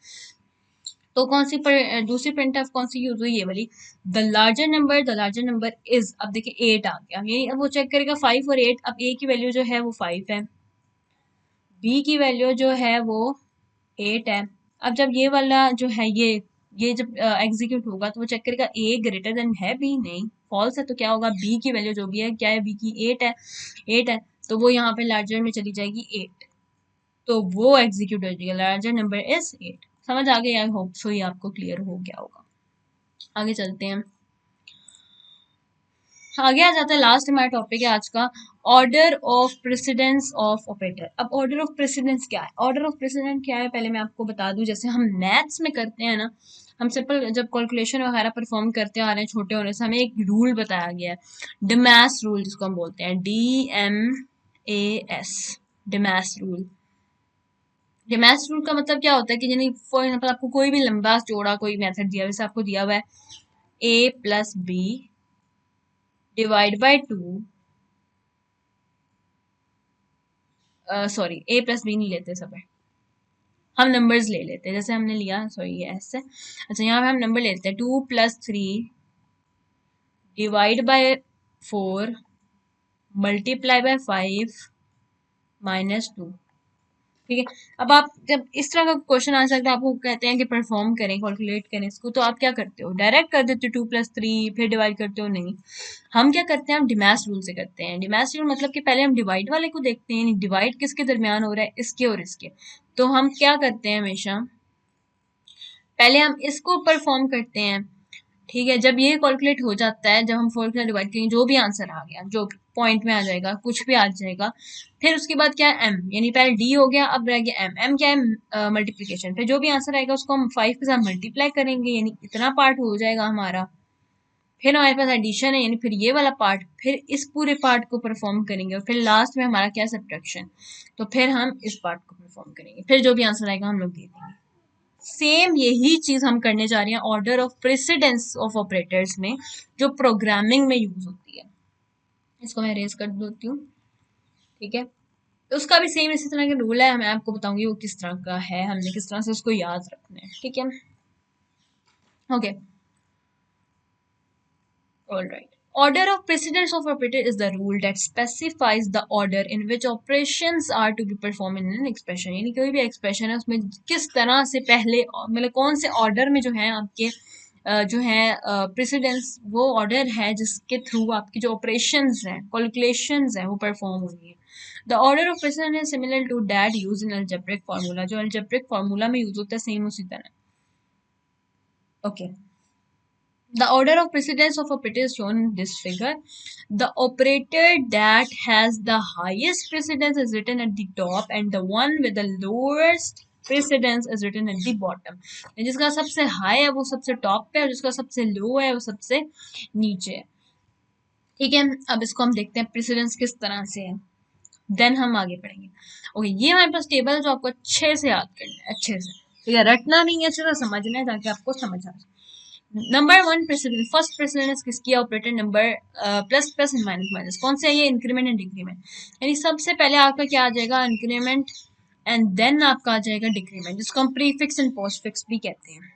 तो कौन सी दूसरी printf कौन सी यूज हुई, ये वाली, द लार्जर नंबर इज। अब देखिए 8 आ गया, ये अब वो चेक करेगा 5 और 8। अब a की वैल्यू जो है वो 5 है, b की वैल्यू जो है वो 8 है। अब जब ये वाला जो है ये जब एग्जीक्यूट होगा तो वो चेक करेगा a ग्रेटर देन है b, नहीं फॉल्स है, तो क्या होगा, b की वैल्यू जो भी है क्या है, b की 8 है, 8 है, तो वो यहाँ पे लार्जर में चली जाएगी 8, तो वो एग्जीक्यूट हो जाएगा, लार्जर नंबर इज 8। समझ आ गई, आई होप सो ये आपको क्लियर हो गया होगा। आगे चलते हैं, आगे आ जाता है, लास्ट हमारा टॉपिक है आज का, order of precedence of operator. अब ऑर्डर ऑफ प्रेसिडेंस क्या है, ऑर्डर ऑफ प्रेसिडेंस क्या है पहले मैं आपको बता दूं। जैसे हम मैथ्स में करते हैं ना, हम सिंपल जब कैलकुलेशन वगैरह परफॉर्म करते आ रहे हैं छोटे होने से, हमें एक रूल बताया गया है, डिमैस रूल जिसको हम बोलते हैं, DMAS, DMAS rule. DMAS rule का मतलब क्या होता है कि यानी फॉर एग्जाम्पल आपको कोई भी लंबा चौड़ा कोई मेथड दिया, वैसे आपको दिया हुआ है a+b divide by 2, sorry a+b नहीं लेते सब है, हम नंबर्स ले लेते हैं, जैसे हमने लिया, सॉरी ये ऐसे, अच्छा यहाँ पे हम नंबर लेते हैं 2+3 डिवाइड बाय 4 मल्टीप्लाई बाय 5 -2। ठीक है, अब आप जब इस तरह का क्वेश्चन आ सकता है, आपको कहते हैं कि परफॉर्म करें, कैलकुलेट करें इसको, तो आप क्या करते हो, डायरेक्ट कर देते हो 2+3 फिर डिवाइड करते हो, नहीं हम क्या करते हैं, हम डिमैस रूल से करते हैं। डिमैस रूल मतलब कि पहले हम डिवाइड वाले को देखते हैं, डिवाइड किसके दरमियान हो रहा है, इसके और इसके, तो हम क्या करते हैं हमेशा, पहले हम इसको परफॉर्म करते हैं। ठीक है, जब ये कैलकुलेट हो जाता है, जब हम 4 के साथ डिवाइड करेंगे, जो भी आंसर आ गया, जो पॉइंट में आ जाएगा, कुछ भी आ जाएगा, फिर उसके बाद क्या है, m, यानी पहले d हो गया, अब रह गया m। m क्या है, मल्टीप्लीकेशन। फिर जो भी आंसर आएगा उसको हम 5 के साथ मल्टीप्लाई करेंगे, यानी इतना पार्ट हो जाएगा हमारा। फिर हमारे पास एडिशन है, यानी फिर ये वाला पार्ट, फिर इस पूरे पार्ट को परफॉर्म करेंगे, और फिर लास्ट में हमारा क्या, सब्ट्रैक्शन, तो फिर हम इस पार्ट को परफॉर्म करेंगे, फिर जो भी आंसर आएगा हम लोग दे देंगे। सेम यही चीज हम करने जा रहे हैं order of precedence of operators में, जो प्रोग्रामिंग में यूज होती है। इसको मैं रेज कर देती हूँ, ठीक है, तो उसका भी सेम इसी तरह का रूल है, मैं आपको बताऊंगी वो किस तरह का है, हमने किस तरह से उसको याद रखना है, ठीक है, okay, alright. Order of precedence of operator is the rule that specifies the order in which operations are to be performed in an expression। यानी कोई भी expression है उसमें किस तरह से पहले, मतलब कौन से order में जो है आपके जो है प्रेसिडेंस, वो ऑर्डर है जिसके थ्रू आपकी जो ऑपरेशंस हैं, कैलकुलेशंस हैं, वो परफॉर्म होनी है। The order of precedence is similar to that use in algebraic formula, जो अलजेब्रिक फार्मूला में यूज होता है सेम उसी तरह, okay. The order of precedence of operator is shown in this figure. The operator that has the highest precedence is written at the top and the one with the lowest precedence is written at the bottom. जिसका सबसे high है वो सबसे top पे है, और जिसका सबसे low है वो सबसे नीचे है। ठीक है, अब इसको हम देखते हैं precedence किस तरह से है, देन हम आगे पढ़ेंगे। ओके, ये हमारे पास टेबल है जो आपको अच्छे से याद करना है, अच्छे से, ठीक है, रटना नहीं है, अच्छे से समझना है ताकि आपको समझ आ जाए। नंबर 1 प्रेसिडेंस, फर्स्ट प्रेसिडेंस किसकी है, operator number plus plus and minus minus, कौन से है ये, इंक्रीमेंट एंड डिक्रीमेंट। यानी सबसे पहले आपका क्या आ जाएगा, इंक्रीमेंट, एंड देन आपका आ जाएगा डिक्रीमेंट, जिसको हम प्रीफिक्स एंड पोस्टफिक्स भी कहते हैं।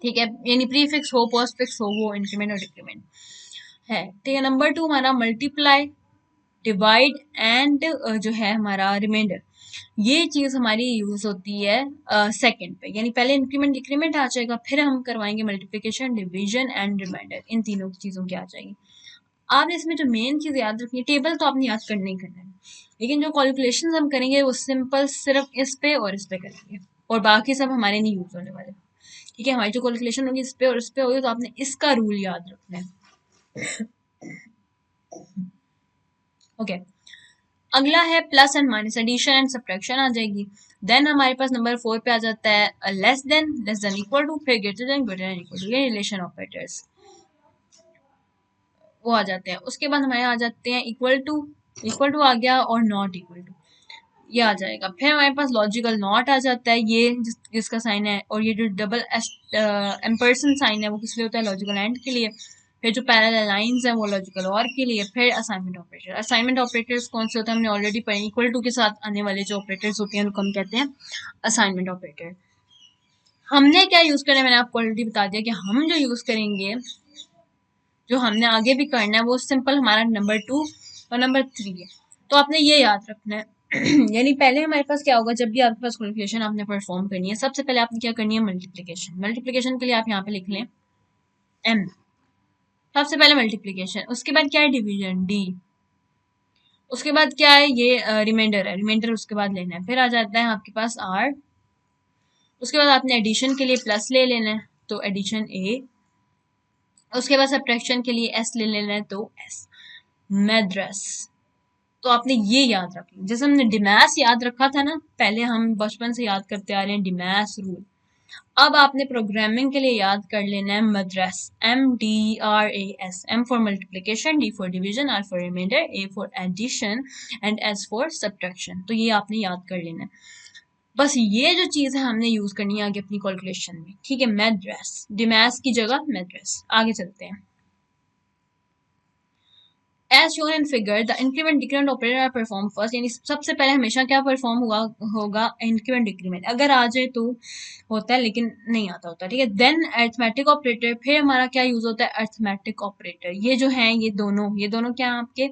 ठीक है, यानी प्रीफिक्स हो पोस्टफिक्स हो, वो इंक्रीमेंट और डिक्रीमेंट है। ठीक है, नंबर 2 हमारा मल्टीप्लाई, डिवाइड एंड जो है हमारा रिमाइंडर, ये चीज हमारी यूज होती है सेकंड पे, यानी पहले इंक्रीमेंट डिक्रीमेंट आ जाएगा, फिर हम करवाएंगे मल्टीप्लिकेशन, डिवीजन एंड रिमाइंडर, इन तीनों चीजों की आ जाएगी। आपने इसमें जो मेन चीज याद रखनी है, टेबल तो आपने याद करना ही करना है, लेकिन जो कैलकुलेशंस हम करेंगे वो सिंपल सिर्फ इस पे और इस पे करेंगे, और बाकी सब हमारे नहीं यूज होने वाले। ठीक है, हमारी जो कैलकुलेशन होगी इस पे और इस पे होगी, तो आपने इसका रूल याद रखना है, ओके। अगला है plus and minus, addition and subtraction आ जाएगी। देन हमारे पास नंबर 4 पे आ जाता है लेस देन इक्वल टू, फिर ग्रेटर देन इक्वल टू, ये रिलेशन ऑपरेटर्स, वो आ जाते हैं। उसके बाद हमारे आ जाते हैं इक्वल टू आ गया और नॉट इक्वल टू, ये आ जाएगा। फिर हमारे पास लॉजिकल नॉट आ जाता है, ये जिसका साइन है, और ये जो डबल एम्परसेंड साइन है वो किस लिए होता है, लॉजिकल एंड के लिए। फिर जो पैरेलल लाइंस हैं वो लॉजिकल और के लिए। फिर असाइनमेंट ऑपरेटर, असाइनमेंट ऑपरेटर्स कौन से होते हैं हमने ऑलरेडी पढ़े, इक्वल टू के साथ आने वाले जो ऑपरेटर्स होते हैं उनको हम कहते हैं असाइनमेंट ऑपरेटर। हमने क्या यूज करना है मैंने आपको ऑलरेडी बता दिया कि हम जो यूज करेंगे, जो हमने आगे भी करना है, वो सिंपल हमारा नंबर 2 और नंबर 3 है। तो आपने ये याद रखना है यानी पहले हमारे पास क्या होगा, जब भी आपके पास कैलकुलेशन आपने परफॉर्म करनी है, सबसे पहले आपने क्या करनी है, मल्टीप्लिकेशन। मल्टीप्लिकेशन के लिए आप यहाँ पे लिख लें m, सबसे पहले मल्टीप्लिकेशन। उसके बाद क्या है, डिवीजन d। उसके बाद क्या है, ये रिमाइंडर है, रिमाइंडर उसके बाद लेना है। फिर आ जाता है आपके पास r। उसके बाद आपने एडिशन के लिए प्लस ले लेना है, तो एडिशन a। उसके बाद सब्ट्रैक्शन के लिए s ले लेना है, तो s। मैड्रेस, तो आपने ये याद रखना, जैसे हमने डिमैस याद रखा था ना, पहले हम बचपन से याद करते आ रहे हैं डिमैस रूल। अब आपने प्रोग्रामिंग के लिए याद कर लेना है Madras, MDRAS, M for multiplication, D for division, R for reminder, A for addition and S for subtraction. तो ये आपने याद कर लेना है। बस ये जो चीज है हमने यूज करनी है आगे अपनी कैलकुलेशन में, ठीक है। मद्रास, डिमैस की जगह मद्रास। आगे चलते हैं। As shown in figure, the increment decrement operator are performed first, यानी सबसे पहले हमेशा क्या परफॉर्म होगा इंक्रीमेंट डिक्रीमेंट। अगर आ जाए तो होता है, लेकिन नहीं आता होता, ठीक है। देन अरिथमेटिक ऑपरेटर, फिर हमारा क्या यूज होता है, अरिथमेटिक ऑपरेटर। ये जो हैं ये दोनों क्या हैं आपके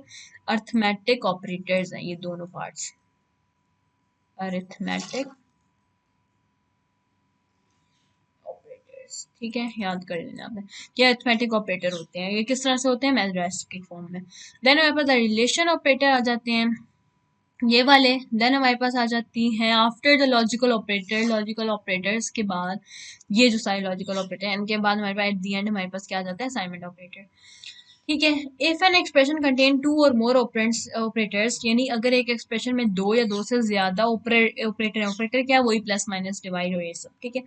अरिथमेटिक ऑपरेटर्स हैं, ये दोनों पार्ट्स अरिथमेटिक ऑपरेटर्स, ठीक है। याद कर लेना आपने, ये अरिथमेटिक ऑपरेटर होते हैं। ये किस तरह से होते हैं, मैथ्स के फॉर्म में। देन हमारे पास रिलेशन ऑपरेटर आ जाते हैं, ये वाले। देन हमारे पास आ जाती हैं after the logical operator, logical operators के बाद ये जो सारे लॉजिकल ऑपरेटर हैं, इनके बाद हमारे पास एट द एंड हमारे पास क्या आ जाता है, असाइनमेंट ऑपरेटर, ठीक है। इफ एन एक्सप्रेशन कंटेन 2 और मोर ऑपरेटर्स, यानी अगर एक एक्सप्रेशन में 2 या 2 से ज्यादा ऑपरेटर है, ऑपरेटर क्या, वही प्लस माइनस डिवाइड हो ये सब, ठीक है,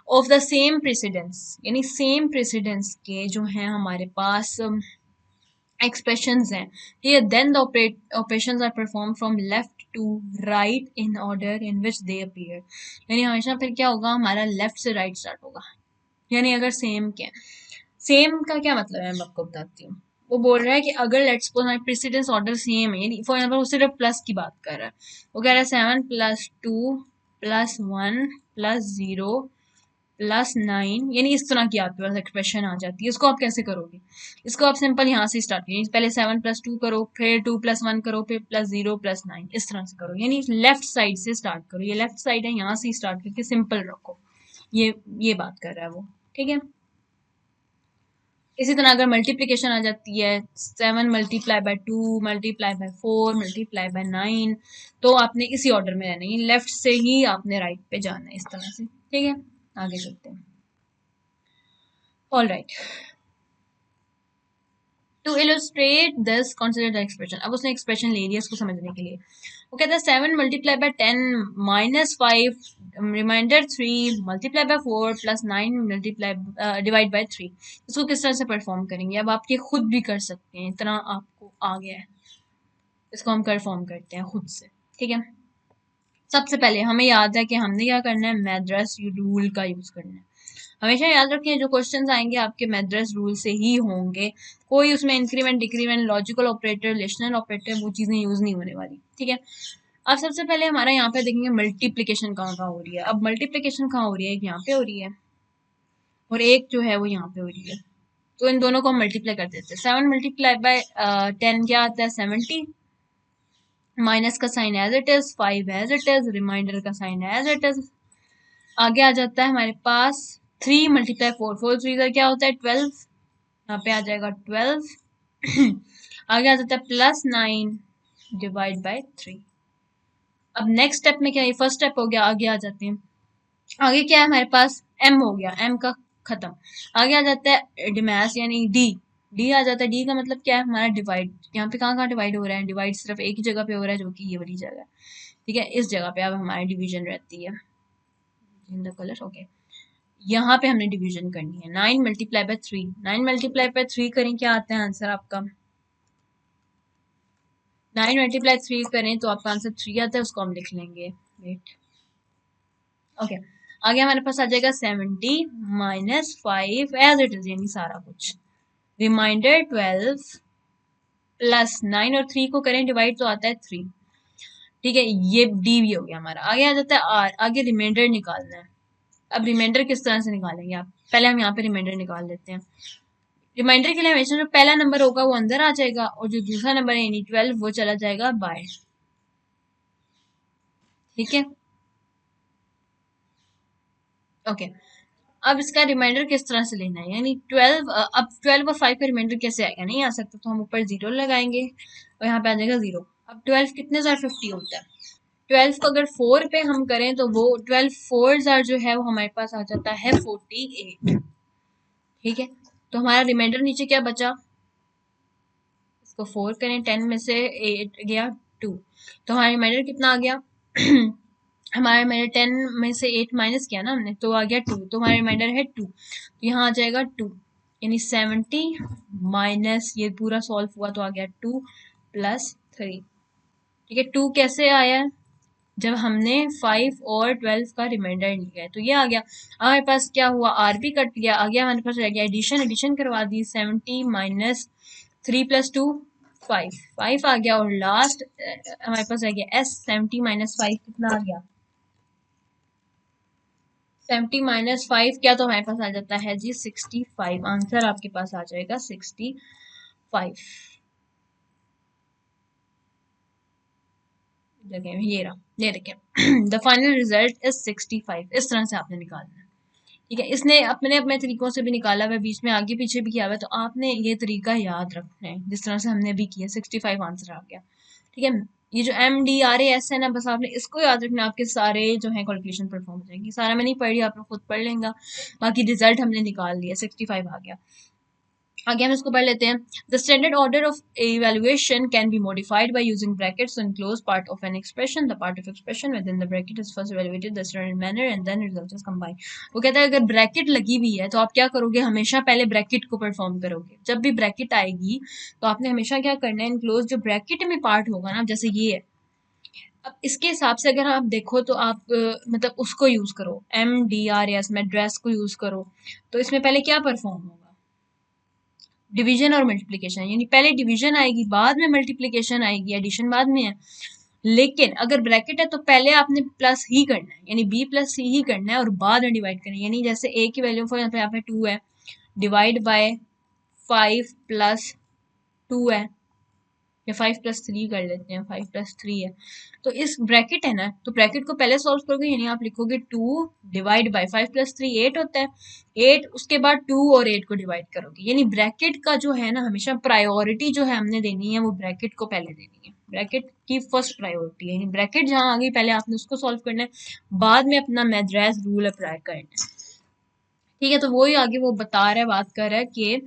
ऑफ द सेम प्रेसिडेंस, यानी सेम प्रेसिडेंस के जो हैं हमारे पास expressions हैं, ठीक है। then the operations are performed from left to right in order in which they appear, यानी हमेशा फिर क्या होगा, हमारा लेफ्ट से राइट स्टार्ट होगा। यानी अगर सेम के, सेम का क्या मतलब है, मैं आपको बताती हूँ। वो बोल रहा है कि अगर लेट्स सपोज हमारी प्रेसिडेंस ऑर्डर सेम है, यानी फॉर एग्जाम्पल वो सिर्फ प्लस की बात कर रहा है, वो कह रहा है 7 + 2 + 1 + 0 +9, यानी इस तरह की आपके पास एक्सप्रेशन आ जाती है। इसको आप कैसे करोगे, इसको आप सिंपल यहाँ से स्टार्ट करिए, पहले 7 + 2 करो, फिर 2 + 1 करो, फिर +0 +9, इस तरह से करो। यानी लेफ्ट साइड से स्टार्ट करो, ये लेफ्ट साइड है, यहाँ से स्टार्ट करके सिंपल रखो। ये बात कर रहा है वो, ठीक है। इसी तरह अगर मल्टीप्लिकेशन आ जाती है, 7 × 2 × 4 × 9, तो आपने इसी ऑर्डर में रहना है, लेफ्ट से ही आपने राइट पे जाना है, इस तरह से, ठीक है। आगे चलते हैं। All right, to illustrate this consider the expression. अब उसने एक्सप्रेशन ले लिया इसको समझने के लिए। वो कहता है 7 × 10 - 5 रिमाइंडर 3 × 4 + 9 डिवाइड बाय 3। इसको किस तरह से परफॉर्म करेंगे, अब आप ये खुद भी कर सकते हैं, इतना आपको आ गया है। इसको हम परफॉर्म करते हैं खुद से, ठीक है। सबसे पहले हमें याद है कि हमने क्या करना है, मैड्रेस रूल का यूज करना है। हमेशा याद रखें जो क्वेश्चंस आएंगे आपके मैड्रेस रूल से ही होंगे, कोई उसमें increment decrement logical operator relational operator वो चीजें यूज नहीं होने वाली, ठीक है। अब सबसे पहले हमारा यहाँ पे देखेंगे मल्टीप्लिकेशन कहाँ कहाँ हो रही है। अब मल्टीप्लिकेशन कहाँ हो रही है, एक यहाँ पे हो रही है और एक जो है वो यहाँ पे हो रही है, तो इन दोनों को हम मल्टीप्लाई कर देते हैं। 7 × 10 क्या आता है, 70, माइनस का sign as it is, 5 as it is, reminder का साइन एज इट इज। आगे आ जाता है हमारे पास 3 × 4, 4 3 का क्या होता है 12, यहाँ पे आ जाएगा 12 आगे आ जाता है +9 डिवाइड बाय 3। अब नेक्स्ट स्टेप में क्या है, फर्स्ट स्टेप हो गया, आगे आ जाते हैं। आगे क्या है हमारे पास, m हो गया, m का खत्म। आगे आ जाता है डिमैस यानी d आ जाता है। d का मतलब क्या है, हमारा डिवाइड। यहाँ पे कहाँ कहाँ डिवाइड हो रहा है, डिवाइड सिर्फ एक ही जगह पे हो रहा है, जो कि ये वाली जगह है, ठीक है। इस जगह पे अब हमारी डिवीजन रहती है इन द कलर, ओके। यहाँ पे हमने डिवीजन करनी है। 9 मल्टीप्लाई बाय 3, 9 मल्टीप्लाई बाय 3 करें, क्या आता है आंसर आपका? 9 मल्टीप्लाई 3 करें तो आपका आंसर 3 आता है, उसको हम लिख लेंगे। वेट, ओके, आगे हमारे पास आ जाएगा 70 माइनस 5 एज इट इज, यानी सारा कुछ। रिमाइंडर 12 प्लस 9 और 3 को करें डिवाइड तो आता है 3। ठीक है, ये डी भी हो गया हमारा। आगे आ जाता है आर, आगे रिमाइंडर निकालना है। अब रिमाइंडर किस तरह से निकालेंगे आप? पहले हम यहाँ पे रिमाइंडर निकाल लेते हैं। रिमाइंडर के लिए हमेशा जो पहला नंबर होगा वो अंदर आ जाएगा और जो दूसरा नंबर है यानी 12 वो चला जाएगा बाहर। ठीक है, ओके। अब इसका रिमाइंडर किस तरह से लेना है, यानी 12, अब 12 और 5 का रिमाइंडर कैसे आएगा? नहीं आ सकता, तो हम ऊपर 0 लगाएंगे और यहाँ पे आ जाएगा 0। अब 12 कितने जार 50 होता है। 12 को अगर 4 पे हम करें तो वो 12 4 जार जो है वो हमारे पास आ जाता है 48। ठीक है, तो हमारा रिमाइंडर नीचे क्या बचा? इसको 4 करें, 10 में से 8 गया 2, तो हमारा रिमाइंडर कितना आ गया? हमारा रिमाइंडर 10 में से 8 माइनस किया ना हमने, तो आ गया 2, तो हमारा रिमाइंडर है 2, तो यहाँ आ जाएगा 2, यानी 70 माइनस ये पूरा सॉल्व हुआ तो आ गया 2 प्लस 3। ठीक है, 2 कैसे आया? जब हमने 5 और 12 का रिमाइंडर लिया है, तो ये आ गया। हमारे पास क्या हुआ? आर भी कट गया, आ गया हमारे पास रह गया एडिशन, एडिशन करवा दी। 70 माइनस 3 प्लस 2 5, 5 आ गया और लास्ट हमारे पास रह गया एस। 70 माइनस 5 कितना आ गया? 70 माइनस 5 क्या, तो हमारे पास आ जाता है जी 65। आंसर आपके पास आ जाएगा 65 जगह में। ये रहा, ये देखें द फाइनल रिजल्ट इज 65। इस तरह से आपने निकालना है। ठीक है, इसने अपने अपने तरीकों से भी निकाला हुआ है, बीच में आगे पीछे भी किया हुआ है, तो आपने ये तरीका याद रखना है जिस तरह से हमने अभी किया। 65 आंसर आ गया। ठीक है, ये जो MDRAS है ना, बस आपने इसको याद रखना, आपके सारे जो है कैलकुलेशन परफॉर्म हो जाएगी। सारा मैं नहीं पढ़ रही, आप लोग खुद पढ़ लेंगे। बाकी रिजल्ट हमने निकाल लिया, 65 आ गया। आगे हम इसको पढ़ लेते हैं। The standard order of evaluation can be modified by using brackets to enclose part of an expression. The part of expression within the bracket is first evaluated the standard manner and then result is combined. वो कहता है अगर bracket लगी हुई है तो आप क्या करोगे? हमेशा पहले ब्रैकेट को परफॉर्म करोगे। जब भी ब्रैकेट आएगी तो आपने हमेशा क्या करना है? इनक्लोज जो ब्रैकेट में पार्ट होगा ना, जैसे ये है, अब इसके हिसाब से अगर आप देखो तो आप मतलब उसको यूज करो, MDRAS में ड्रेस को यूज करो, तो इसमें पहले क्या परफॉर्म होगा? डिवीजन और मल्टीप्लिकेशन, यानी पहले डिवीजन आएगी बाद में मल्टीप्लिकेशन आएगी, एडिशन बाद में है। लेकिन अगर ब्रैकेट है तो पहले आपने प्लस ही करना है, यानी B प्लस C ही करना है और बाद में डिवाइड करना है। यानी जैसे A की वैल्यू फॉर यहाँ पे 2 है, डिवाइड बाय 5 प्लस 2 है, या 5 प्लस 3 कर लेते हैं, 5 प्लस 3 है, तो इस ब्रैकेट है ना, तो ब्रैकेट को पहले सॉल्व करोगे, यानी आप लिखोगे 2 डिवाइड बाय 5 प्लस 3 8 होता है, 8 उसके बाद 2 और 8 को डिवाइड करोगे। यानी ब्रैकेट का जो है ना, हमेशा प्रायोरिटी जो है हमने देनी है वो ब्रैकेट को पहले देनी है, ब्रैकेट की फर्स्ट प्रायोरिटी है। यानी ब्रैकेट जहाँ आ गई पहले आपने उसको सॉल्व करना है, बाद में अपना मैड्रास रूल अप्लाई करना है। ठीक है, तो वही आगे वो बता रहा है, बात कर रहा है कि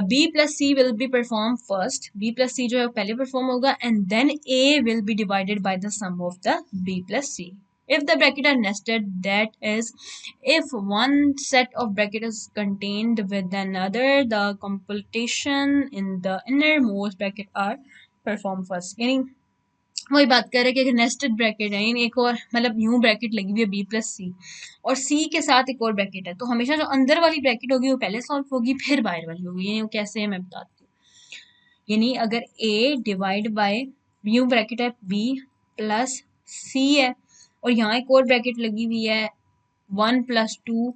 B plus C will be performed first. B plus C जो है पहले परफॉर्म होगा and then A will be divided by the sum of the B plus C. If the bracket are nested, that is, if one set of bracket is contained with another, the computation in the innermost bracket are performed first. यानी वही बात कर रहे हैं कि अगर nested bracket है, यानी एक और मतलब यूं ब्रैकेट लगी हुई है B प्लस C और C के साथ एक और ब्रैकेट है, तो हमेशा जो अंदर वाली ब्रैकेट होगी वो पहले सॉल्व होगी, फिर बाहर वाली होगी। यानी वो कैसे है मैं बताती हूँ। यानी अगर A डिवाइड बाय यूं ब्रैकेट है B प्लस C है और यहाँ एक और ब्रैकेट लगी हुई है 1 प्लस 2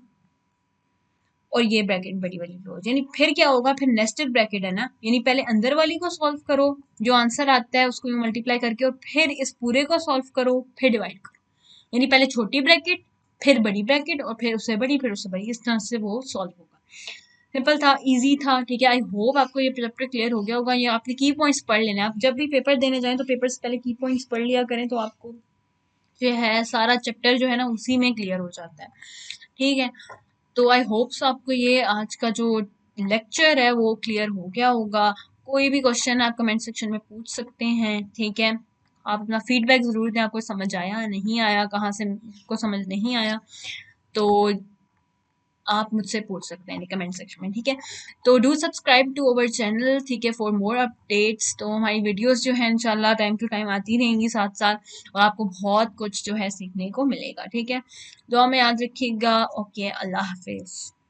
और ये ब्रैकेट बड़ी वाली क्लोज, यानी फिर क्या होगा? फिर नेस्टेड ब्रैकेट है ना, यानी पहले अंदर वाली को सॉल्व करो, जो आंसर आता है उसको मल्टीप्लाई करके, और फिर इस पूरे को सॉल्व करो, फिर डिवाइड करो। यानी पहले छोटी ब्रैकेट, फिर बड़ी ब्रैकेट, और फिर उससे बड़ी, फिर उससे बड़ी, इस तरह से वो सॉल्व होगा। सिंपल था, इजी था। ठीक है, आई होप आपको ये चैप्टर क्लियर हो गया होगा। ये आपने की पॉइंट्स पढ़ लेने, आप जब भी पेपर देने जाएं तो पेपर से पहले की पॉइंट्स पढ़ लिया करें, तो आपको जो है सारा चैप्टर जो है ना उसी में क्लियर हो जाता है। ठीक है, तो आई होप्स आपको ये आज का जो लेक्चर है वो क्लियर हो गया होगा। कोई भी क्वेश्चन आप कमेंट सेक्शन में पूछ सकते हैं। ठीक है, आप अपना फीडबैक ज़रूर दें, आपको समझ आया नहीं आया, कहाँ से को समझ नहीं आया, तो आप मुझसे पूछ सकते हैं कमेंट सेक्शन में, ठीक है। तो do subscribe to our channel, ठीक है, फॉर मोर अपडेट्स। तो हमारी वीडियोस जो है इंशाल्लाह टाइम टू टाइम आती रहेंगी साथ साथ, और आपको बहुत कुछ जो है सीखने को मिलेगा, ठीक है। दुआ में याद रखिएगा। ओके, अल्लाह हाफिज़।